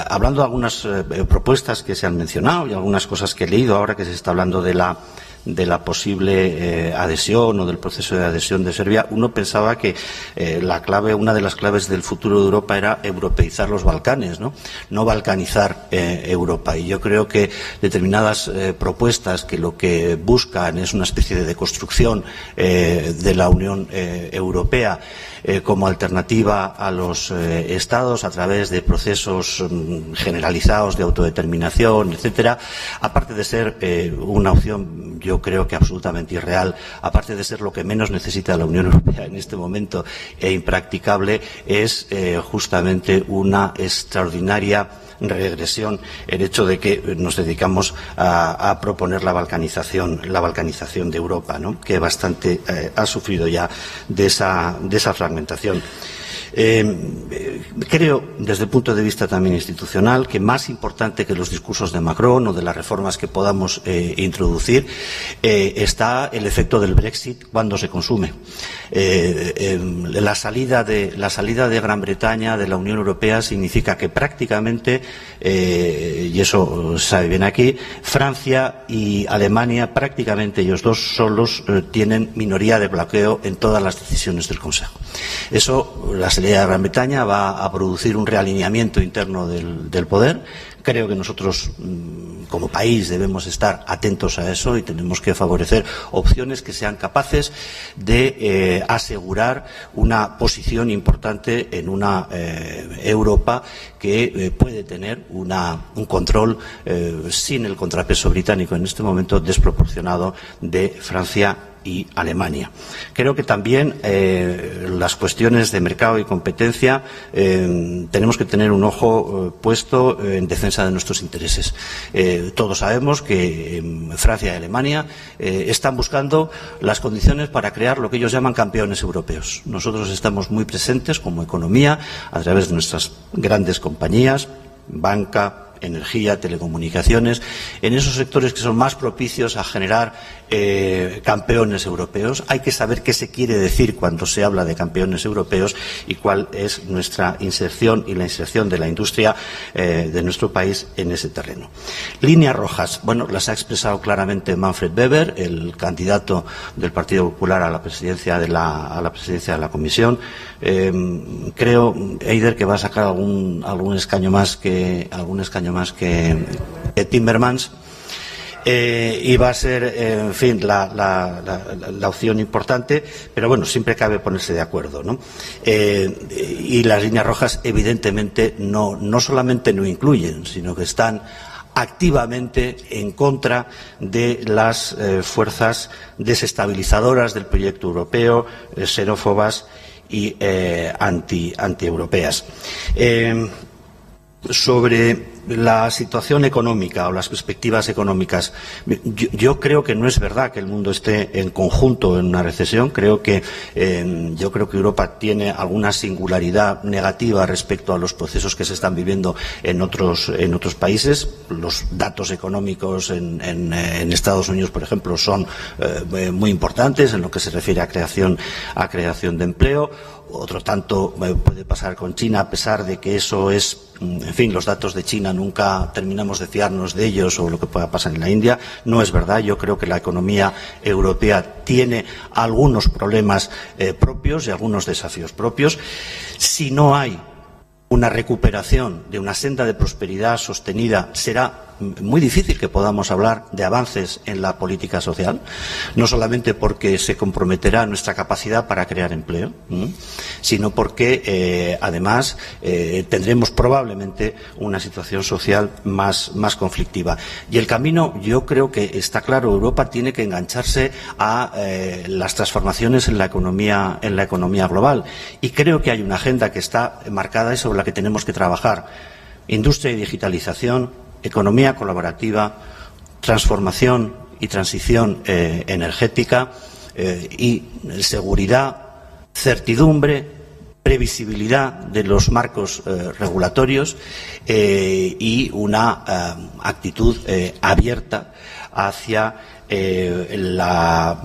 Speaker 12: Hablando de algunas propuestas que se han mencionado y algunas cosas que he leído ahora que se está hablando de la posible adhesión o del proceso de adhesión de Serbia, uno pensaba que una de las claves del futuro de Europa era europeizar los Balcanes, no balcanizar Europa. Y yo creo que determinadas propuestas que lo que buscan es una especie de deconstrucción de la Unión Europea como alternativa a los Estados a través de procesos generalizados de autodeterminación, etcétera, aparte de ser una opción, yo creo que absolutamente irreal, aparte de ser lo que menos necesita la Unión Europea en este momento e impracticable, es justamente una extraordinaria regresión el hecho de que nos dedicamos a proponer la balcanización de Europa, ¿no? Que bastante ha sufrido ya de esa fragmentación. Creo, desde el punto de vista también institucional, que más importante que los discursos de Macron o de las reformas que podamos introducir está el efecto del Brexit cuando se consume. La salida de Gran Bretaña de la Unión Europea significa que prácticamente, y eso se sabe bien aquí, Francia y Alemania, prácticamente ellos dos solos, tienen minoría de bloqueo en todas las decisiones del Consejo. Eso, la salida de Gran Bretaña va a producir un realineamiento interno del poder. Creo que nosotros, como país, debemos estar atentos a eso y tenemos que favorecer opciones que sean capaces de asegurar una posición importante en una Europa que puede tener un control sin el contrapeso británico en este momento desproporcionado de Francia y Alemania. Creo que también las cuestiones de mercado y competencia tenemos que tener un ojo puesto en defensa de nuestros intereses. Todos sabemos que Francia y Alemania están buscando las condiciones para crear lo que ellos llaman campeones europeos. Nosotros estamos muy presentes como economía a través de nuestras grandes compañías, banca, energía, telecomunicaciones, en esos sectores que son más propicios a generar campeones europeos. Hay que saber qué se quiere decir cuando se habla de campeones europeos y cuál es nuestra inserción y la inserción de la industria de nuestro país en ese terreno. Líneas rojas, bueno, las ha expresado claramente Manfred Weber, el candidato del Partido Popular a la presidencia de la Comisión. Creo, Eider, que va a sacar algún escaño más que Timmermans. Y va a ser, en fin, la opción importante, pero bueno, siempre cabe ponerse de acuerdo, ¿no? Y las líneas rojas, evidentemente, no solamente no incluyen, sino que están activamente en contra de las fuerzas desestabilizadoras del proyecto europeo, xenófobas y antieuropeas. Sobre la situación económica o las perspectivas económicas, yo creo que no es verdad que el mundo esté en conjunto en una recesión. Yo creo que Europa tiene alguna singularidad negativa respecto a los procesos que se están viviendo en otros países. Los datos económicos en Estados Unidos, por ejemplo, son muy importantes en lo que se refiere a creación de empleo. Otro tanto puede pasar con China, a pesar de que eso es, en fin, los datos de China nunca terminamos de fiarnos de ellos, o lo que pueda pasar en la India. No es verdad. Yo creo que la economía europea tiene algunos problemas propios y algunos desafíos propios. Si no hay una recuperación de una senda de prosperidad sostenida, será muy difícil que podamos hablar de avances en la política social, no solamente porque se comprometerá nuestra capacidad para crear empleo, sino porque además tendremos probablemente una situación social más conflictiva. Y el camino, yo creo que está claro. Europa tiene que engancharse a las transformaciones en la economía global, y creo que hay una agenda que está marcada y sobre la que tenemos que trabajar: industria y digitalización, economía colaborativa, transformación y transición energética, y seguridad, certidumbre, previsibilidad de los marcos regulatorios, y una actitud abierta hacia la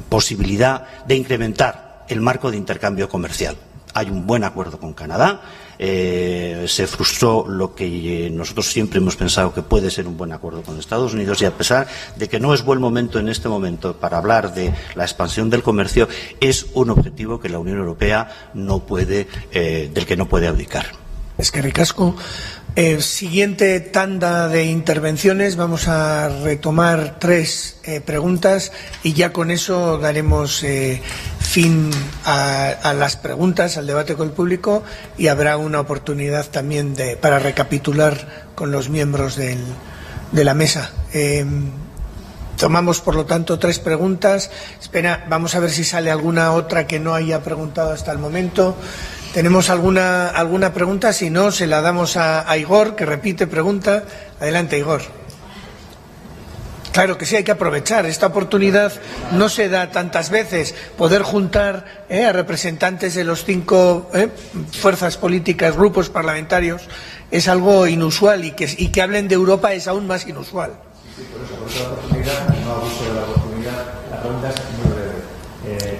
Speaker 12: posibilidad de incrementar el marco de intercambio comercial. Hay un buen acuerdo con Canadá. Se frustró lo que nosotros siempre hemos pensado que puede ser un buen acuerdo con Estados Unidos, y a pesar de que no es buen momento en este momento para hablar de la expansión del comercio, es un objetivo que la Unión Europea del que no puede abdicar.
Speaker 2: Es que ricasco. Siguiente tanda de intervenciones. Vamos a retomar 3 preguntas y ya con eso daremos fin a las preguntas, al debate con el público, y habrá una oportunidad también para recapitular con los miembros de la mesa. Tomamos, por lo tanto, 3 preguntas. Espera, vamos a ver si sale alguna otra que no haya preguntado hasta el momento. ¿Tenemos alguna pregunta? Si no, se la damos a Igor, que repite pregunta. Adelante, Igor. Claro que sí, hay que aprovechar. Esta oportunidad no se da tantas veces. Poder juntar a representantes de los 5 fuerzas políticas, grupos parlamentarios, es algo inusual, y que hablen de Europa es aún más inusual.
Speaker 4: Sí, por eso la oportunidad, no abuso de la oportunidad. La pregunta es muy breve.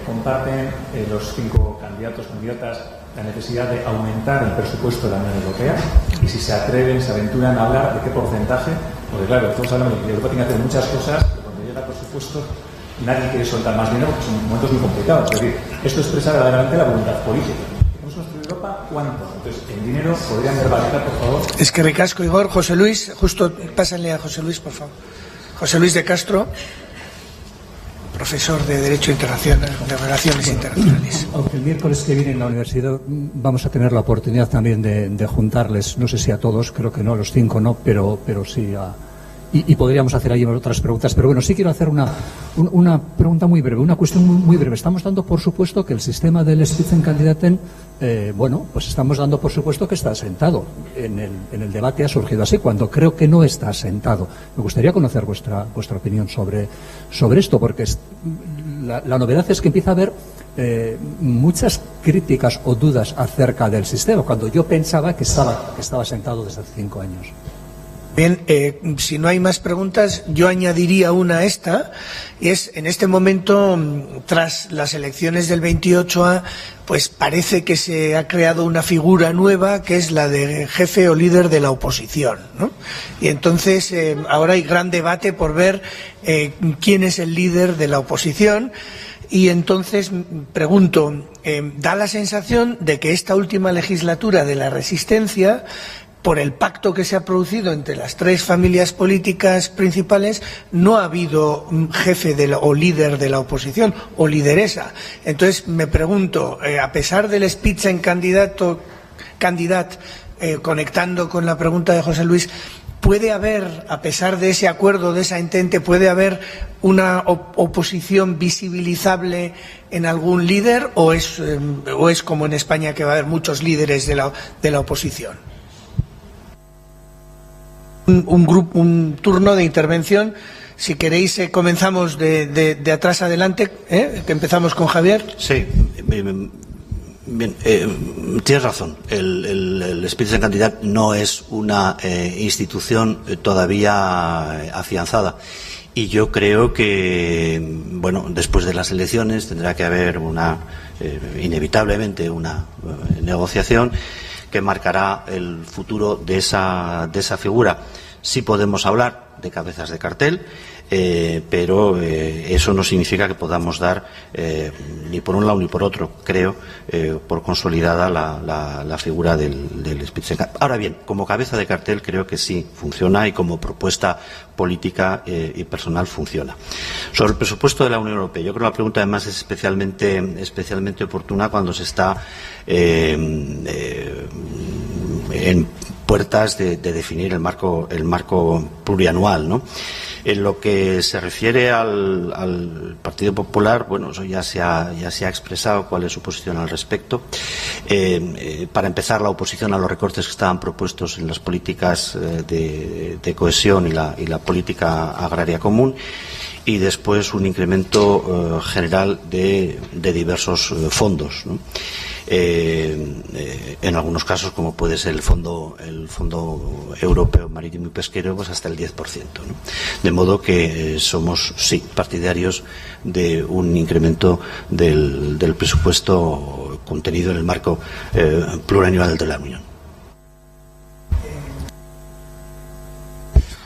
Speaker 4: ¿Comparten los 5 candidatas la necesidad de aumentar el presupuesto de la Unión Europea? Y si se aventuran a hablar de qué porcentaje, porque claro, estamos hablando de que Europa tiene que hacer muchas cosas, pero cuando llega el presupuesto nadie quiere soltar más dinero, porque son momentos muy complicados. Es decir, esto expresa verdaderamente la voluntad política. ¿Queremos construir Europa? ¿Cuánto? Entonces, el dinero podrían verbalizar, por favor.
Speaker 2: Es que ricasco, Igor. José Luis, justo pásale a José Luis, por favor. José Luis de Castro, profesor de Derecho Internacional, de Relaciones Internacionales.
Speaker 13: Aunque el miércoles que viene en la universidad vamos a tener la oportunidad también de juntarles, no sé si a todos, creo que no, a los 5 no, pero sí a... Y podríamos hacer ahí otras preguntas, pero bueno, sí quiero hacer una pregunta muy breve, una cuestión muy breve. Estamos dando por supuesto que el sistema del Spitzenkandidaten, pues estamos dando por supuesto que está asentado. En el debate ha surgido así, cuando creo que no está asentado. Me gustaría conocer vuestra opinión sobre esto, porque la novedad es que empieza a haber muchas críticas o dudas acerca del sistema, cuando yo pensaba que estaba asentado desde hace 5 años.
Speaker 2: Bien, si no hay más preguntas, yo añadiría una a esta, y es, en este momento, tras las elecciones del 28A, pues parece que se ha creado una figura nueva, que es la de jefe o líder de la oposición, ¿no? Y entonces, ahora hay gran debate por ver quién es el líder de la oposición. Y entonces pregunto, da la sensación de que esta última legislatura de la resistencia, por el pacto que se ha producido entre las 3 familias políticas principales, no ha habido jefe o líder de la oposición, o lideresa. Entonces me pregunto, a pesar del Spitzenkandidat conectando con la pregunta de José Luis, ¿puede haber, a pesar de ese acuerdo, de esa entente, puede haber una oposición visibilizable en algún líder o es como en España que va a haber muchos líderes de la oposición? Un turno de intervención. Si queréis, comenzamos de atrás adelante, que empezamos con Javier.
Speaker 12: Sí, bien, tienes razón. El Spitzenkandidat no es una institución todavía afianzada. Y yo creo que, bueno, después de las elecciones tendrá que haber inevitablemente una negociación que marcará el futuro de esa figura. Sí podemos hablar de cabezas de cartel, pero eso no significa que podamos dar ni por un lado ni por otro, creo, por consolidada la figura del Spitzenkandidat. Ahora bien, como cabeza de cartel creo que sí funciona y como propuesta política y personal funciona. Sobre el presupuesto de la Unión Europea, yo creo que la pregunta además es especialmente oportuna cuando se está en puertas de definir el marco plurianual, ¿no? En lo que se refiere al Partido Popular, bueno, eso ya se ha expresado cuál es su posición al respecto. Para empezar, la oposición a los recortes que estaban propuestos en las políticas de cohesión y la política agraria común, y después un incremento general de diversos fondos, ¿no? En algunos casos, como puede ser el Fondo Europeo Marítimo y Pesquero, pues hasta el 10%, ¿no? De modo que somos, sí, partidarios de un incremento del presupuesto contenido en el marco plurianual de la Unión.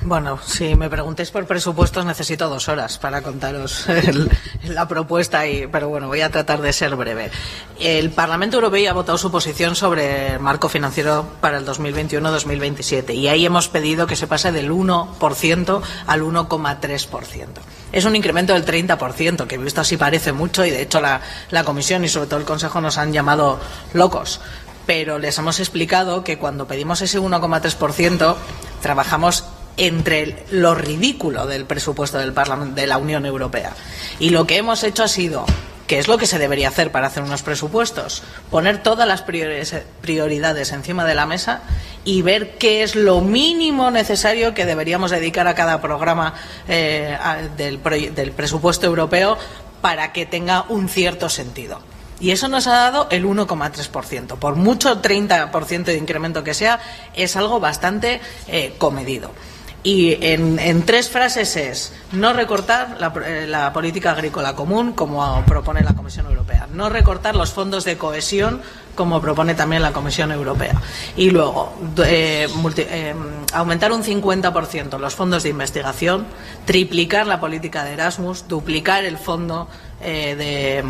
Speaker 11: Bueno, si me preguntáis por presupuestos necesito 2 horas para contaros la propuesta, pero bueno, voy a tratar de ser breve. El Parlamento Europeo ya ha votado su posición sobre el marco financiero para el 2021-2027 y ahí hemos pedido que se pase del 1% al 1,3%. Es un incremento del 30%, que visto así parece mucho y de hecho la Comisión y sobre todo el Consejo nos han llamado locos. Pero les hemos explicado que cuando pedimos ese 1,3% trabajamos entre lo ridículo del presupuesto de la Unión Europea. Y lo que hemos hecho ha sido, que es lo que se debería hacer para hacer unos presupuestos, poner todas las prioridades encima de la mesa y ver qué es lo mínimo necesario que deberíamos dedicar a cada programa del presupuesto europeo para que tenga un cierto sentido. Y eso nos ha dado el 1,3%. Por mucho 30% de incremento que sea, es algo bastante comedido. Y en 3 frases es: no recortar la política agrícola común, como propone la Comisión Europea; no recortar los fondos de cohesión, como propone también la Comisión Europea; y luego aumentar un 50% los fondos de investigación, triplicar la política de Erasmus, duplicar el fondo de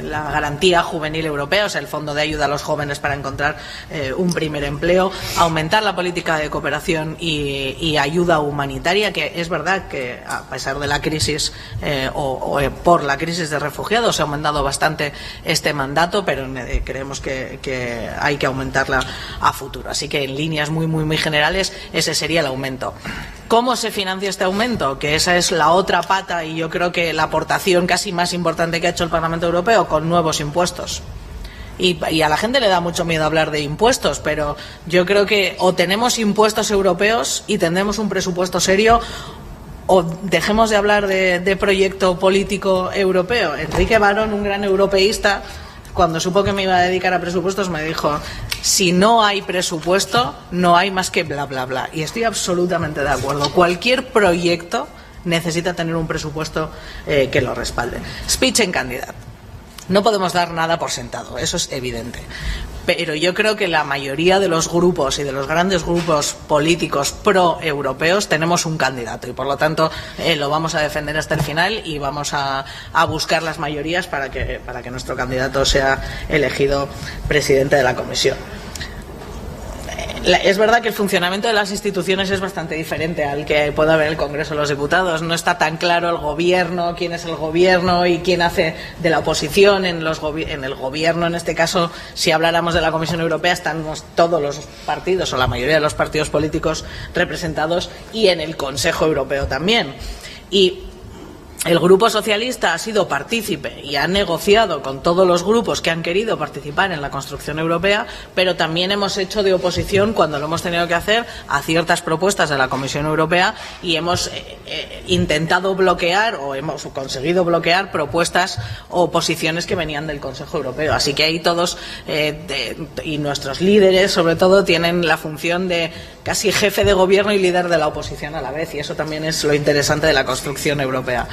Speaker 11: la garantía juvenil europea, o sea, el fondo de ayuda a los jóvenes para encontrar un primer empleo, aumentar la política de cooperación y ayuda humanitaria, que es verdad que a pesar de la crisis por la crisis de refugiados se ha aumentado bastante este mandato, pero creemos que hay que aumentarla a futuro. Así que en líneas muy generales ese sería el aumento. ¿Cómo se financia este aumento? Que esa es la otra pata y yo creo que la aportación casi más importante que ha hecho el Parlamento Europeo, con nuevos impuestos. Y a la gente le da mucho miedo hablar de impuestos, pero yo creo que o tenemos impuestos europeos y tendremos un presupuesto serio, o dejemos de hablar de proyecto político europeo. Enrique Barón, un gran europeísta, cuando supo que me iba a dedicar a presupuestos, me dijo: si no hay presupuesto, no hay más que bla, bla, bla. Y estoy absolutamente de acuerdo. Cualquier proyecto necesita tener un presupuesto que lo respalde. Spitzenkandidat. No podemos dar nada por sentado, eso es evidente. Pero yo creo que la mayoría de los grupos y de los grandes grupos políticos pro-europeos tenemos un candidato y por lo tanto lo vamos a defender hasta el final y vamos a buscar las mayorías para que nuestro candidato sea elegido presidente de la Comisión. Es verdad que el funcionamiento de las instituciones es bastante diferente al que puede haber el Congreso de los Diputados. No está tan claro el gobierno, quién es el gobierno y quién hace de la oposición. En el gobierno, en este caso, si habláramos de la Comisión Europea, están todos los partidos o la mayoría de los partidos políticos representados, y en el Consejo Europeo también. Y el Grupo Socialista ha sido partícipe y ha negociado con todos los grupos que han querido participar en la construcción europea, pero también hemos hecho de oposición cuando lo hemos tenido que hacer a ciertas propuestas de la Comisión Europea, y hemos intentado bloquear o hemos conseguido bloquear propuestas o posiciones que venían del Consejo Europeo. Así que ahí todos y nuestros líderes, sobre todo, tienen la función de casi jefe de gobierno y líder de la oposición a la vez, y eso también es lo interesante de la construcción europea.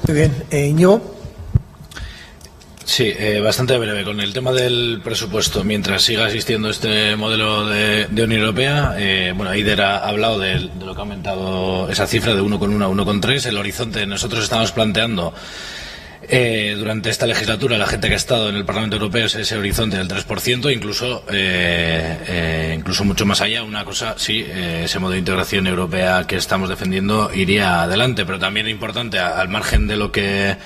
Speaker 2: Muy bien. Íñigo.
Speaker 10: Sí, bastante breve. Con el tema del presupuesto, mientras siga existiendo este modelo de Unión Europea, bueno, Eider ha hablado de lo que ha aumentado esa cifra de 1,1 a 1,3. El horizonte, nosotros estamos planteando durante esta legislatura, la gente que ha estado en el Parlamento Europeo, es ese horizonte del 3%, incluso mucho más allá. Una cosa, sí, ese modelo de integración europea que estamos defendiendo iría adelante, pero también es importante, al margen de lo que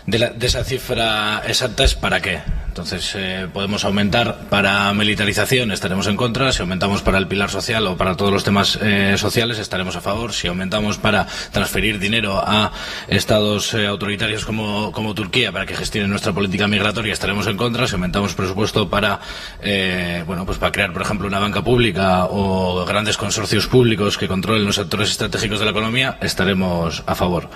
Speaker 10: de esa cifra exacta, es para qué. Entonces, podemos aumentar para militarización, estaremos en contra. Si aumentamos para el pilar social o para todos los temas sociales, estaremos a favor. Si aumentamos para transferir dinero a estados autoritarios como Turquía para que gestionen nuestra política migratoria, estaremos en contra. Si aumentamos presupuesto para pues para crear, por ejemplo, una banca pública o grandes consorcios públicos que controlen los sectores estratégicos de la economía, estaremos a favor.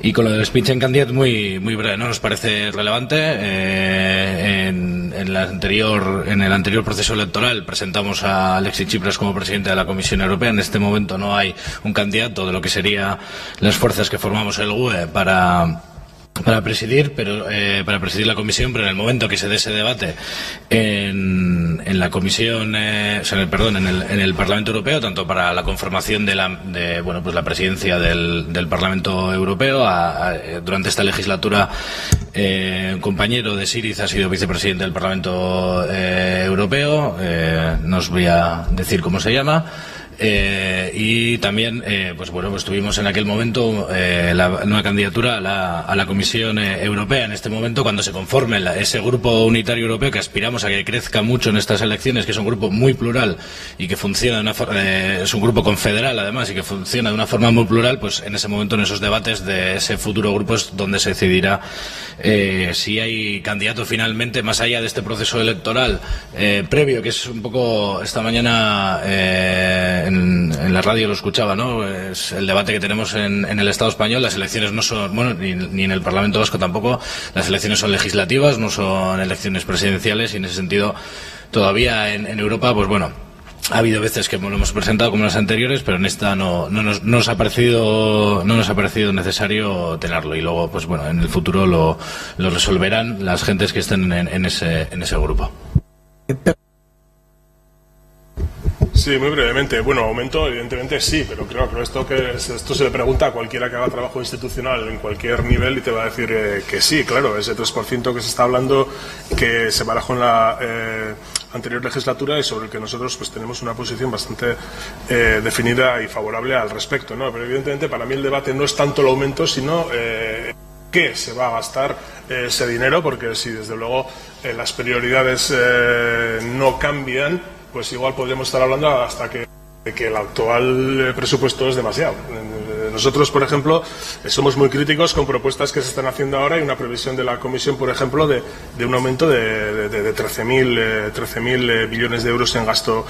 Speaker 10: Y con lo del Spitzenkandidat, muy breve, ¿no? Nos parece relevante. En el anterior proceso electoral presentamos a Alexis Tsipras como presidente de la Comisión Europea. En este momento no hay un candidato de lo que serían las fuerzas que formamos el GUE para presidir la comisión, pero en el momento que se dé ese debate en la comisión, en el Parlamento Europeo, tanto para la conformación de la presidencia del Parlamento Europeo, durante esta legislatura un compañero de Syriza ha sido vicepresidente del Parlamento Europeo, no os voy a decir cómo se llama. Y también tuvimos en aquel momento una candidatura a la Comisión Europea. En este momento, cuando se conforme ese grupo unitario europeo, que aspiramos a que crezca mucho en estas elecciones, que es un grupo muy plural y que funciona es un grupo confederal además y que funciona de una forma muy plural, pues en ese momento, en esos debates de ese futuro grupo, es donde se decidirá si hay candidato finalmente, más allá de este proceso electoral previo, que es un poco esta mañana en la radio lo escuchaba, ¿no? Es el debate que tenemos en el Estado español. Las elecciones no son, ni en el Parlamento Vasco tampoco, las elecciones son legislativas, no son elecciones presidenciales, y en ese sentido todavía en Europa, ha habido veces que lo hemos presentado como las anteriores, pero en esta no nos ha parecido necesario tenerlo, y luego en el futuro lo resolverán las gentes que estén en ese grupo.
Speaker 9: Sí, muy brevemente. Aumento, evidentemente sí, pero creo que esto se le pregunta a cualquiera que haga trabajo institucional en cualquier nivel y te va a decir que sí, claro, ese 3% que se está hablando, que se barajó en la anterior legislatura y sobre el que nosotros tenemos una posición bastante definida y favorable al respecto, ¿no? Pero evidentemente para mí el debate no es tanto el aumento, sino qué se va a gastar ese dinero, porque si desde luego las prioridades no cambian, pues igual podríamos estar hablando hasta que el actual presupuesto es demasiado. Nosotros, por ejemplo, somos muy críticos con propuestas que se están haciendo ahora y una previsión de la Comisión, por ejemplo, de un aumento de 13.000 billones de euros en gasto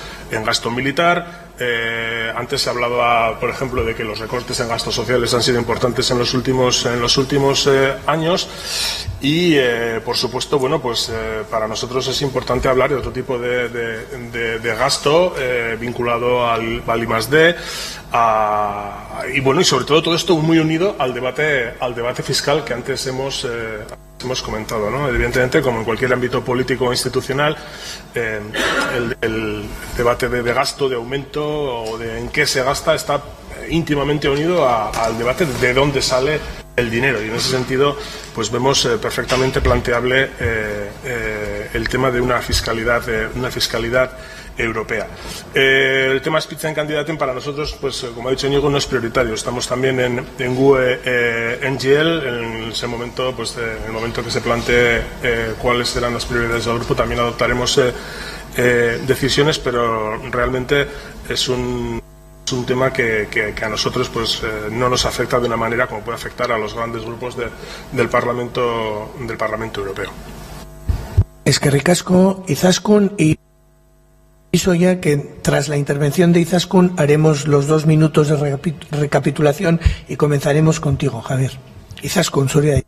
Speaker 9: militar. Antes se hablaba, por ejemplo, de que los recortes en gastos sociales han sido importantes en los últimos años y, por supuesto, para nosotros es importante hablar de otro tipo de gasto vinculado al I+D, y sobre todo esto muy unido al debate fiscal que antes hemos comentado, ¿no? Evidentemente, como en cualquier ámbito político o institucional, el debate de gasto, de aumento o de en qué se gasta está íntimamente unido al debate de dónde sale el dinero, y en ese sentido vemos perfectamente planteable el tema de una fiscalidad europea. El tema Spitzenkandidaten para nosotros, pues como ha dicho Íñigo, no es prioritario. Estamos también en GUE NGL, en ese momento, pues en el momento que se plantee cuáles serán las prioridades del grupo, también adoptaremos decisiones, pero realmente es un tema que a nosotros pues no nos afecta de una manera como puede afectar a los grandes grupos del Parlamento Europeo.
Speaker 2: Eskerrik asko, Izaskun, y aviso ya que tras la intervención de Izaskun haremos los 2 minutos de recapitulación y comenzaremos contigo, Javier. Izaskun, zurea.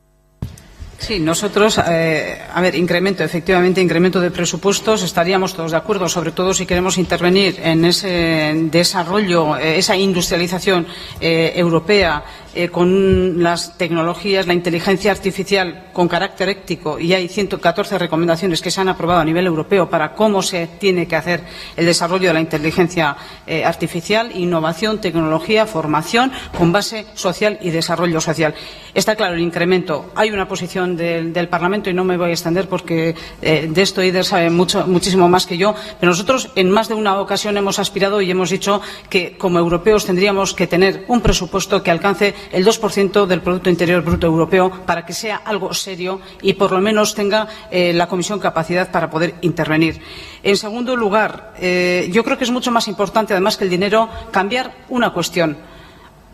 Speaker 8: Sí, nosotros, efectivamente, incremento de presupuestos, estaríamos todos de acuerdo, sobre todo si queremos intervenir en ese desarrollo, esa industrialización europea con las tecnologías, la inteligencia artificial con carácter ético, y hay 114 recomendaciones que se han aprobado a nivel europeo para cómo se tiene que hacer el desarrollo de la inteligencia artificial, innovación, tecnología, formación con base social y desarrollo social. Está claro el incremento. Hay una posición del Parlamento, y no me voy a extender porque de esto Eider sabe muchísimo más que yo, pero nosotros en más de una ocasión hemos aspirado y hemos dicho que como europeos tendríamos que tener un presupuesto que alcance el 2% del Producto Interior Bruto Europeo para que sea algo serio y por lo menos tenga la Comisión capacidad para poder intervenir. En segundo lugar, yo creo que es mucho más importante, además que el dinero, cambiar una cuestión,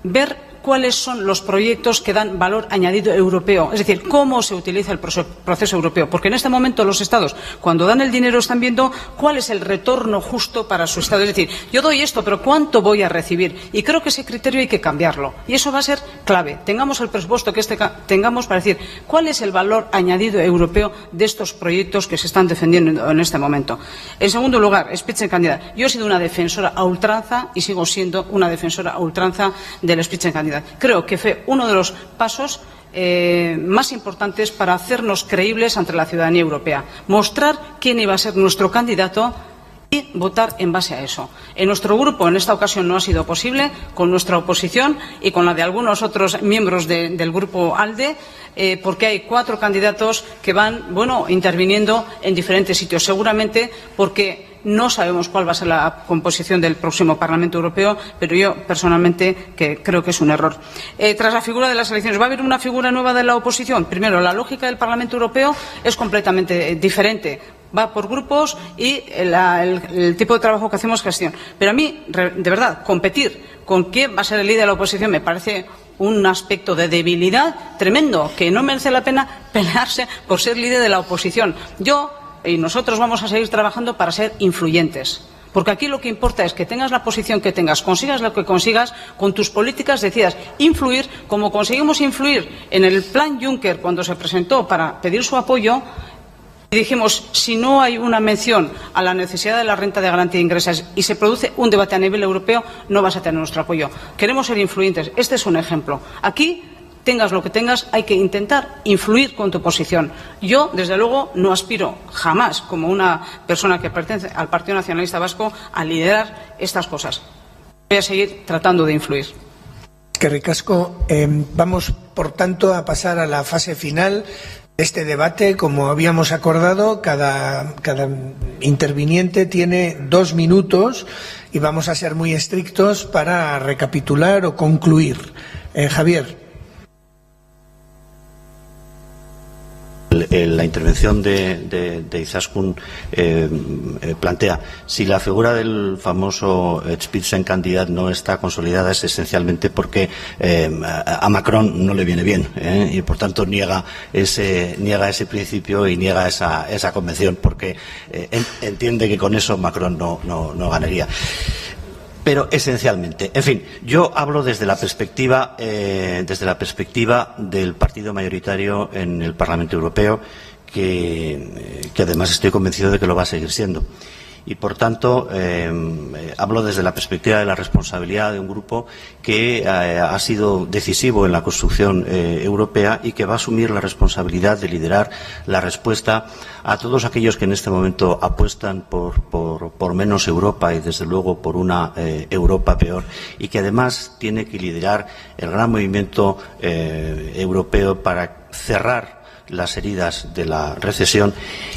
Speaker 8: ver cuáles son los proyectos que dan valor añadido europeo, es decir, cómo se utiliza el proceso europeo, porque en este momento los Estados, cuando dan el dinero, están viendo cuál es el retorno justo para su Estado, es decir, yo doy esto, pero ¿cuánto voy a recibir? Y creo que ese criterio hay que cambiarlo, y eso va a ser clave. Tengamos el presupuesto que tengamos para decir cuál es el valor añadido europeo de estos proyectos que se están defendiendo en este momento. En segundo lugar, Spitzenkandidat. Yo he sido una defensora a ultranza y sigo siendo una defensora a ultranza del Spitzenkandidat. Creo que fue uno de los pasos más importantes para hacernos creíbles ante la ciudadanía europea. Mostrar quién iba a ser nuestro candidato y votar en base a eso. En nuestro grupo, en esta ocasión, no ha sido posible, con nuestra oposición y con la de algunos otros miembros del grupo ALDE, porque hay 4 candidatos que van, interviniendo en diferentes sitios. Seguramente porque no sabemos cuál va a ser la composición del próximo Parlamento Europeo, pero yo personalmente creo que es un error. Tras la figura de las elecciones, ¿va a haber una figura nueva de la oposición? Primero, la lógica del Parlamento Europeo es completamente diferente. Va por grupos y el tipo de trabajo que hacemos gestión. Pero a mí, de verdad, competir con quién va a ser el líder de la oposición me parece un aspecto de debilidad tremendo, que no merece la pena pelearse por ser líder de la oposición. Yo y nosotros vamos a seguir trabajando para ser influyentes. Porque aquí lo que importa es que tengas la posición que tengas, consigas lo que consigas, con tus políticas decidas influir, como conseguimos influir en el plan Juncker cuando se presentó para pedir su apoyo. Y dijimos, si no hay una mención a la necesidad de la renta de garantía de ingresos y se produce un debate a nivel europeo, no vas a tener nuestro apoyo. Queremos ser influyentes. Este es un ejemplo. Aquí, tengas lo que tengas, hay que intentar influir con tu posición. Yo, desde luego, no aspiro jamás, como una persona que pertenece al Partido Nacionalista Vasco, a liderar estas cosas. Voy a seguir tratando de influir.
Speaker 2: Que ricasco. Vamos, por tanto, a pasar a la fase final de este debate. Como habíamos acordado, cada interviniente tiene 2 minutos y vamos a ser muy estrictos para recapitular o concluir. Javier.
Speaker 12: La intervención de Izaskun plantea, si la figura del famoso Spitzenkandidat no está consolidada, es esencialmente porque a Macron no le viene bien, y por tanto niega ese principio y niega esa convención, porque entiende que con eso Macron no ganaría. Pero esencialmente, en fin, yo hablo desde la perspectiva del partido mayoritario en el Parlamento Europeo, que además estoy convencido de que lo va a seguir siendo. Y, por tanto, hablo desde la perspectiva de la responsabilidad de un grupo que ha sido decisivo en la construcción europea y que va a asumir la responsabilidad de liderar la respuesta a todos aquellos que en este momento apuestan por menos Europa y, desde luego, por una Europa peor, y que además tiene que liderar el gran movimiento europeo para cerrar las heridas de la recesión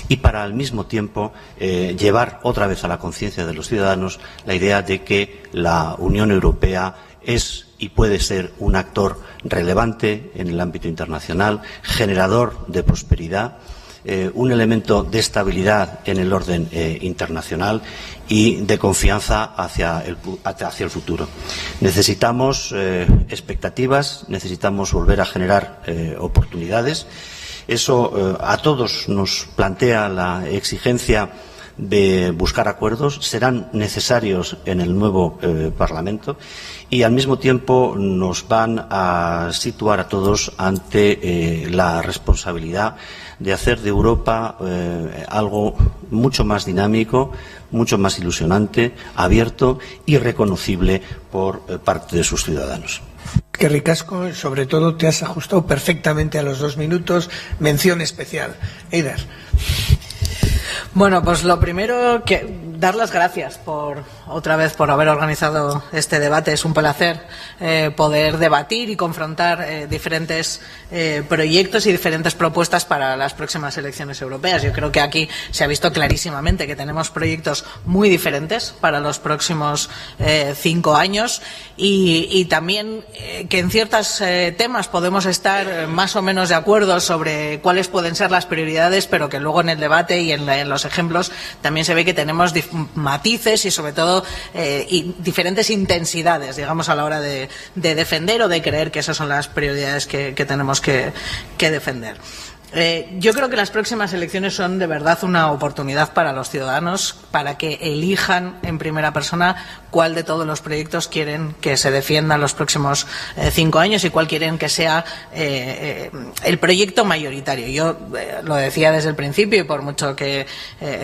Speaker 12: y para al mismo tiempo llevar otra vez a la conciencia de los ciudadanos la idea de que la Unión Europea es y puede ser un actor relevante en el ámbito internacional, generador de prosperidad, un elemento de estabilidad en el orden internacional y de confianza hacia el futuro. Necesitamos expectativas, necesitamos volver a generar oportunidades. Eso a todos nos plantea la exigencia de buscar acuerdos, serán necesarios en el nuevo Parlamento y al mismo tiempo nos van a situar a todos ante la responsabilidad de hacer de Europa algo mucho más dinámico, mucho más ilusionante, abierto y reconocible por parte de sus ciudadanos.
Speaker 2: Que ricasco, sobre todo te has ajustado perfectamente a los 2 minutos. Mención especial. Eider.
Speaker 11: Bueno, pues lo primero, dar las gracias otra vez por haber organizado este debate. Es un placer poder debatir y confrontar diferentes proyectos y diferentes propuestas para las próximas elecciones europeas. Yo creo que aquí se ha visto clarísimamente que tenemos proyectos muy diferentes para los próximos 5 años y también que en ciertos temas podemos estar más o menos de acuerdo sobre cuáles pueden ser las prioridades, pero que luego en el debate y en los ejemplos también se ve que tenemos matices y sobre todo diferentes intensidades, digamos, a la hora de defender o de creer que esas son las prioridades que tenemos que defender. Yo creo que las próximas elecciones son de verdad una oportunidad para los ciudadanos para que elijan en primera persona cuál de todos los proyectos quieren que se defienda en los próximos 5 años y cuál quieren que sea el proyecto mayoritario. Yo lo decía desde el principio y por mucho que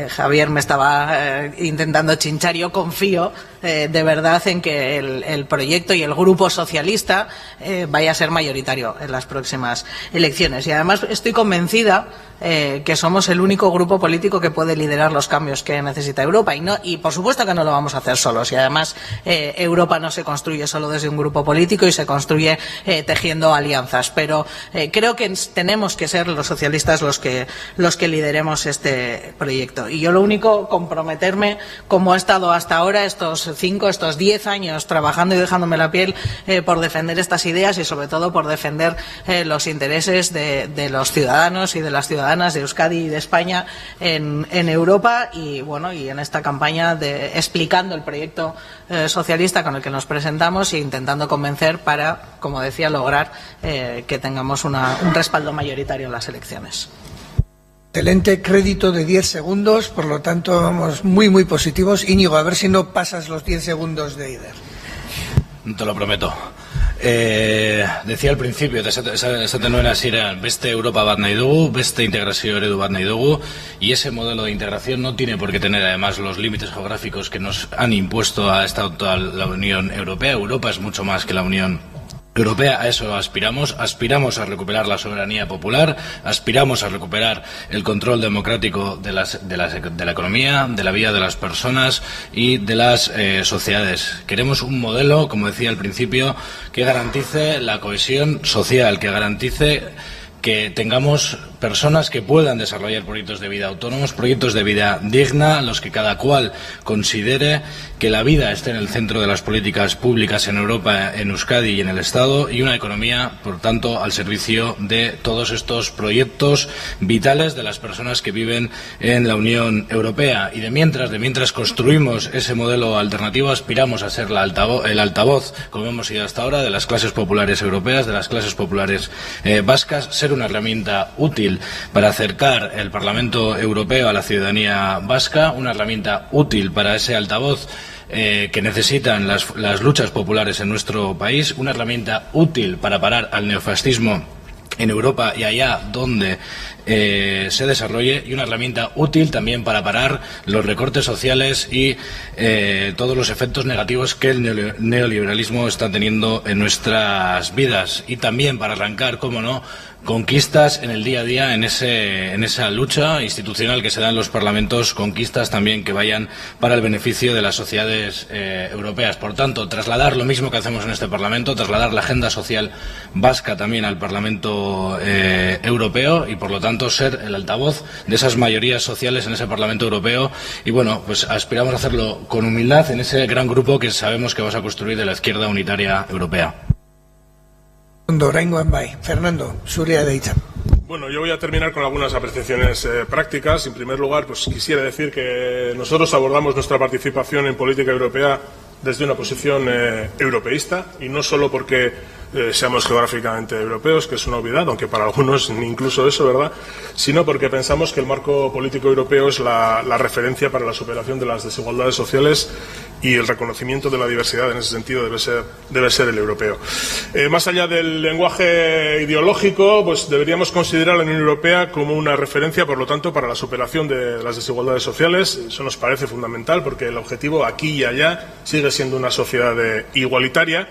Speaker 11: Javier me estaba intentando chinchar, yo confío de verdad en que el proyecto y el grupo socialista vaya a ser mayoritario en las próximas elecciones. Y además estoy convencida que somos el único grupo político que puede liderar los cambios que necesita Europa y por supuesto que no lo vamos a hacer solos y además Europa no se construye solo desde un grupo político y se construye tejiendo alianzas, pero creo que tenemos que ser los socialistas los que lideremos este proyecto y yo lo único, comprometerme como he estado hasta ahora estos 10 años trabajando y dejándome la piel por defender estas ideas y sobre todo por defender los intereses de los ciudadanos y de las ciudadanas de Euskadi y de España en Europa y bueno, y en esta campaña explicando el proyecto socialista con el que nos presentamos e intentando convencer para, como decía, lograr que tengamos un respaldo mayoritario en las elecciones.
Speaker 2: Excelente, crédito de 10 segundos, por lo tanto vamos muy positivos. Íñigo, a ver si no pasas los 10 segundos de Eider.
Speaker 10: Te lo prometo. Decía al principio, esaten nuen hasieran, beste Europa bat nahi dugu, beste integrazio eredu bat nahi dugu, y ese modelo de integración no tiene por qué tener además los límites geográficos que nos han impuesto a la Unión Europea. Europa es mucho más que la Unión Europea, a eso aspiramos a recuperar la soberanía popular, aspiramos a recuperar el control democrático de la economía, de la vida de las personas y de las sociedades. Queremos un modelo, como decía al principio, que garantice la cohesión social, que garantice que tengamos personas que puedan desarrollar proyectos de vida autónomos, proyectos de vida digna, los que cada cual considere que la vida esté en el centro de las políticas públicas en Europa, en Euskadi y en el Estado, y una economía, por tanto, al servicio de todos estos proyectos vitales de las personas que viven en la Unión Europea. Y de mientras construimos ese modelo alternativo, aspiramos a ser el altavoz, como hemos sido hasta ahora, de las clases populares europeas, de las clases populares vascas, ser una herramienta útil para acercar el Parlamento Europeo a la ciudadanía vasca, una herramienta útil para ese altavoz que necesitan las luchas populares en nuestro país, una herramienta útil para parar al neofascismo en Europa y allá donde se desarrolle, y una herramienta útil también para parar los recortes sociales y todos los efectos negativos que el neoliberalismo está teniendo en nuestras vidas, y también para arrancar, cómo no, conquistas en el día a día, en esa lucha institucional que se da en los parlamentos, conquistas también que vayan para el beneficio de las sociedades europeas. Por tanto, trasladar lo mismo que hacemos en este Parlamento, trasladar la agenda social vasca también al Parlamento Europeo y, por lo tanto, ser el altavoz de esas mayorías sociales en ese Parlamento Europeo. Y, bueno, pues aspiramos a hacerlo con humildad en ese gran grupo que sabemos que vas a construir de la izquierda unitaria europea.
Speaker 2: Fernando, zurea da hitza.
Speaker 9: Bueno, yo voy a terminar con algunas apreciaciones prácticas. En primer lugar, pues quisiera decir que nosotros abordamos nuestra participación en política europea desde una posición europeísta, y no solo porque seamos geográficamente europeos, que es una obviedad, aunque para algunos incluso eso, ¿verdad?, sino porque pensamos que el marco político europeo es la referencia para la superación de las desigualdades sociales y el reconocimiento de la diversidad. En ese sentido debe ser el europeo. Más allá del lenguaje ideológico, pues deberíamos considerar a la Unión Europea como una referencia, por lo tanto, para la superación de las desigualdades sociales. Eso nos parece fundamental, porque el objetivo aquí y allá sigue siendo una sociedad igualitaria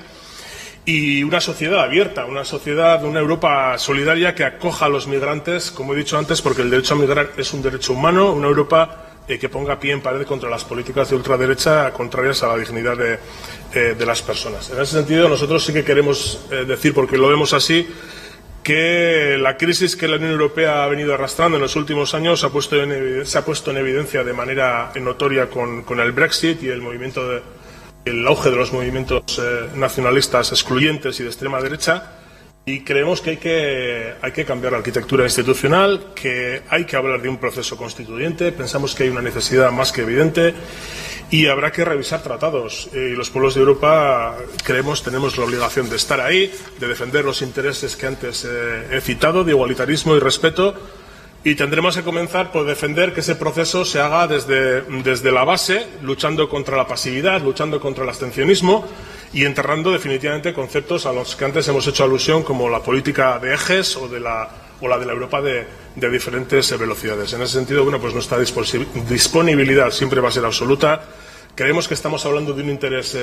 Speaker 9: y una sociedad abierta, una Europa solidaria que acoja a los migrantes, como he dicho antes, porque el derecho a migrar es un derecho humano, una Europa que ponga pie en pared contra las políticas de ultraderecha contrarias a la dignidad de las personas. En ese sentido, nosotros sí que queremos decir, porque lo vemos así, que la crisis que la Unión Europea ha venido arrastrando en los últimos años se ha puesto en evidencia de manera notoria con el Brexit y el auge de los movimientos nacionalistas excluyentes y de extrema derecha, y creemos que hay que cambiar la arquitectura institucional, que hay que hablar de un proceso constituyente. Pensamos que hay una necesidad más que evidente y habrá que revisar tratados, y los pueblos de Europa tenemos la obligación de estar ahí, de defender los intereses que antes he citado, de igualitarismo y respeto. Y tendremos que comenzar por defender que ese proceso se haga desde la base, luchando contra la pasividad, luchando contra el abstencionismo y enterrando definitivamente conceptos a los que antes hemos hecho alusión, como la política de ejes o la de la Europa de diferentes velocidades. En ese sentido, bueno, pues nuestra disponibilidad siempre va a ser absoluta. Creemos que estamos hablando de un interés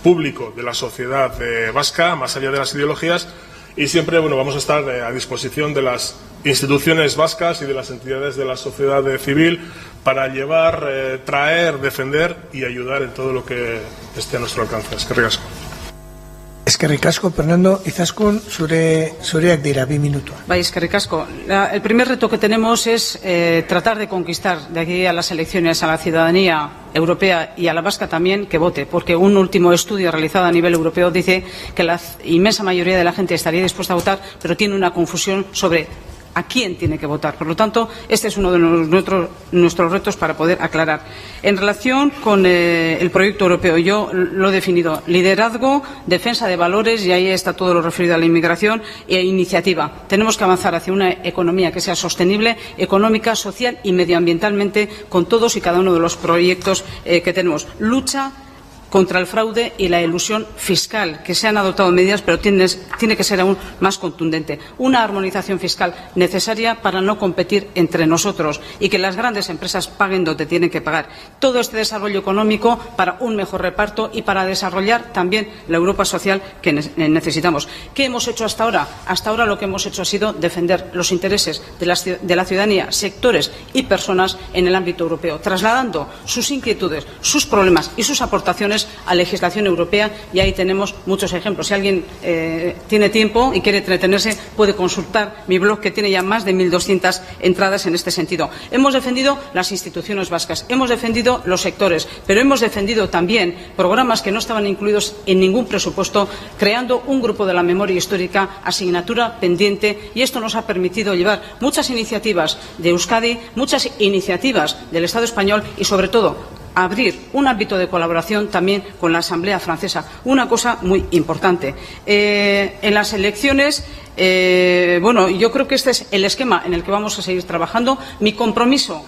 Speaker 9: público de la sociedad vasca, más allá de las ideologías, y siempre, bueno, vamos a estar a disposición de las instituciones vascas y de las entidades de la sociedad civil para llevar, traer, defender y ayudar en todo lo que esté a nuestro alcance. Eskerrik asko.
Speaker 2: Eskerrik asko, Fernando. Izaskun, zureak dira, 2 minutos.
Speaker 8: Eskerrik asko. El primer reto que tenemos es tratar de conquistar de aquí a las elecciones a la ciudadanía europea y a la vasca también que vote, porque un último estudio realizado a nivel europeo dice que la inmensa mayoría de la gente estaría dispuesta a votar, pero tiene una confusión sobre a quién tiene que votar. Por lo tanto, este es uno de nuestros retos para poder aclarar. En relación con el proyecto europeo, yo lo he definido: liderazgo, defensa de valores, y ahí está todo lo referido a la inmigración, e iniciativa. Tenemos que avanzar hacia una economía que sea sostenible, económica, social y medioambientalmente, con todos y cada uno de los proyectos que tenemos. Lucha contra el fraude y la elusión fiscal, que se han adoptado medidas, pero tiene que ser aún más contundente. Una armonización fiscal necesaria para no competir entre nosotros y que las grandes empresas paguen donde tienen que pagar. Todo este desarrollo económico para un mejor reparto y para desarrollar también la Europa social que necesitamos. ¿Qué hemos hecho hasta ahora? Hasta ahora lo que hemos hecho ha sido defender los intereses de la ciudadanía, sectores y personas en el ámbito europeo, trasladando sus inquietudes, sus problemas y sus aportaciones a legislación europea, y ahí tenemos muchos ejemplos. Si alguien tiene tiempo y quiere entretenerse, puede consultar mi blog, que tiene ya más de 1.200 entradas en este sentido. Hemos defendido las instituciones vascas, hemos defendido los sectores, pero hemos defendido también programas que no estaban incluidos en ningún presupuesto, creando un grupo de la memoria histórica, asignatura pendiente, y esto nos ha permitido llevar muchas iniciativas de Euskadi, muchas iniciativas del Estado español y, sobre todo, abrir un ámbito de colaboración también con la Asamblea Francesa, una cosa muy importante. En las elecciones, yo creo que este es el esquema en el que vamos a seguir trabajando. Mi compromiso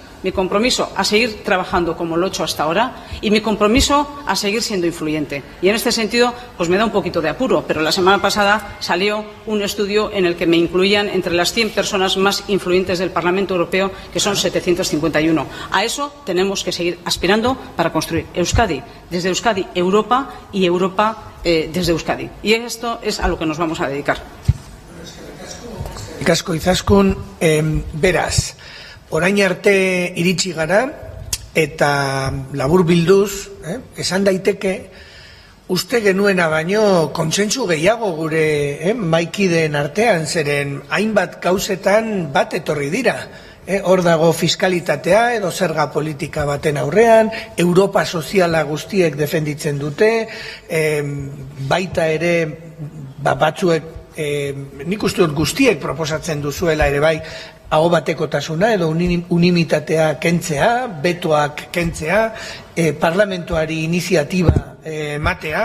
Speaker 8: a seguir trabajando como lo he hecho hasta ahora, y mi compromiso a seguir siendo influyente. Y en este sentido, pues me da un poquito de apuro, pero la semana pasada salió un estudio en el que me incluían entre las 100 personas más influyentes del Parlamento Europeo, que son 751. A eso tenemos que seguir aspirando para construir Euskadi, desde Euskadi Europa, y Europa desde Euskadi. Y esto es a lo que nos vamos a dedicar.
Speaker 2: Eskerrik asko Izaskun, beraz, orain arte iritsi gara, eta labur bilduz, esan daiteke, uste genuena baino kontsentsu gehiago gure maikideen artean, zeren hainbat gauzetan bat etorri dira. Hor dago fiskalitatea edo zerga politika baten aurrean, Europa soziala guztiek defenditzen dute, baita ere batzuek, nik uste dut guztiek proposatzen duzuela ere bai, aho batekotasuna edo unanimitatea kentzea, betoak kentzea, parlamentuari iniziatiba ematea,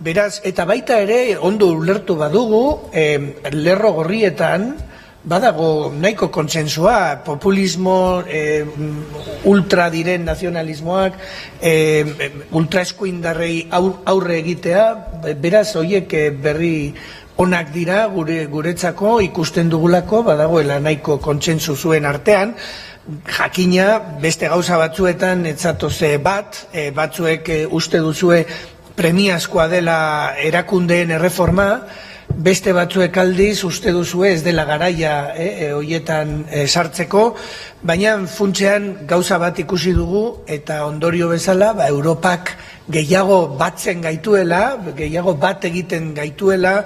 Speaker 2: beraz, eta baita ere ondo ulertu badugu, lerro gorrietan, badago nahiko kontsensua, populismo, ultra diren nazionalismoak, ultraeskuindarrei aurre egitea, beraz, horiek berri onak dira guretzako ikusten dugulako, badagoela nahiko kontsentsu zuen artean, jakina beste gauza batzuetan etzatoze batzuek uste duzue premiazkoa dela erakundeen erreforma, beste batzuek aldiz uste duzue ez dela garaia horietan sartzeko, baina funtsean gauza bat ikusi dugu eta ondorio bezala Europak gehiago batzen gaituela, gehiago bat egiten gaituela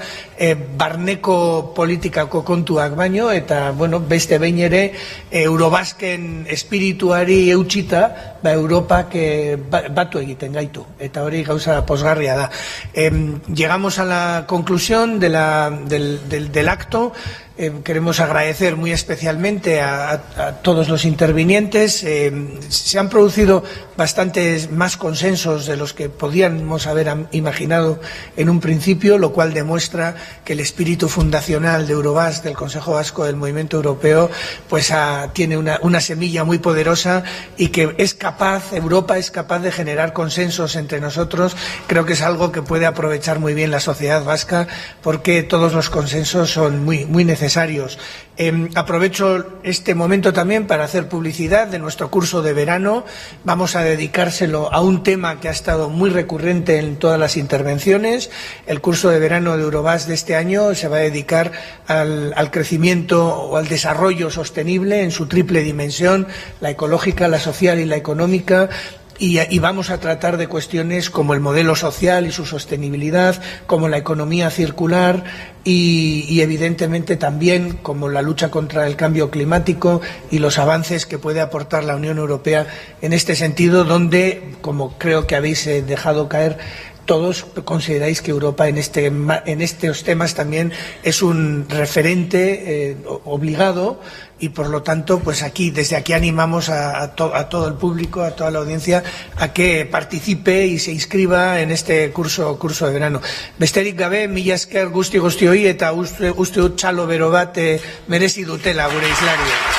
Speaker 2: barneko politikako kontuak baino, eta beste behin ere Eurobasken espirituari eutxita, Europak batu egiten gaitu, eta hori gauza posgarria da. Llegamos a la conclusión del acto. Queremos agradecer muy especialmente a todos los intervinientes. Se han producido bastantes más consensos de los que podíamos haber imaginado en un principio, lo cual demuestra que el espíritu fundacional de Eurobasc, del Consejo Vasco del Movimiento Europeo, pues tiene una semilla muy poderosa y que Europa es capaz de generar consensos entre nosotros. Creo que es algo que puede aprovechar muy bien la sociedad vasca, porque todos los consensos son muy necesarios. Aprovecho este momento también para hacer publicidad de nuestro curso de verano. Vamos a dedicárselo a un tema que ha estado muy recurrente en todas las intervenciones. El curso de verano de Eurobasc de este año se va a dedicar al crecimiento o al desarrollo sostenible en su triple dimensión, la ecológica, la social y la económica. Y vamos a tratar de cuestiones como el modelo social y su sostenibilidad, como la economía circular y evidentemente también como la lucha contra el cambio climático y los avances que puede aportar la Unión Europea en este sentido, donde, como creo que habéis dejado caer, todos consideráis que Europa en estos temas también es un referente obligado, y por lo tanto, pues desde aquí animamos a todo el público, a toda la audiencia, a que participe y se inscriba en este curso de verano. Besterik gabe, mila esker guztioi eta uste dut txalo bero bat merezi dutela gure islaria.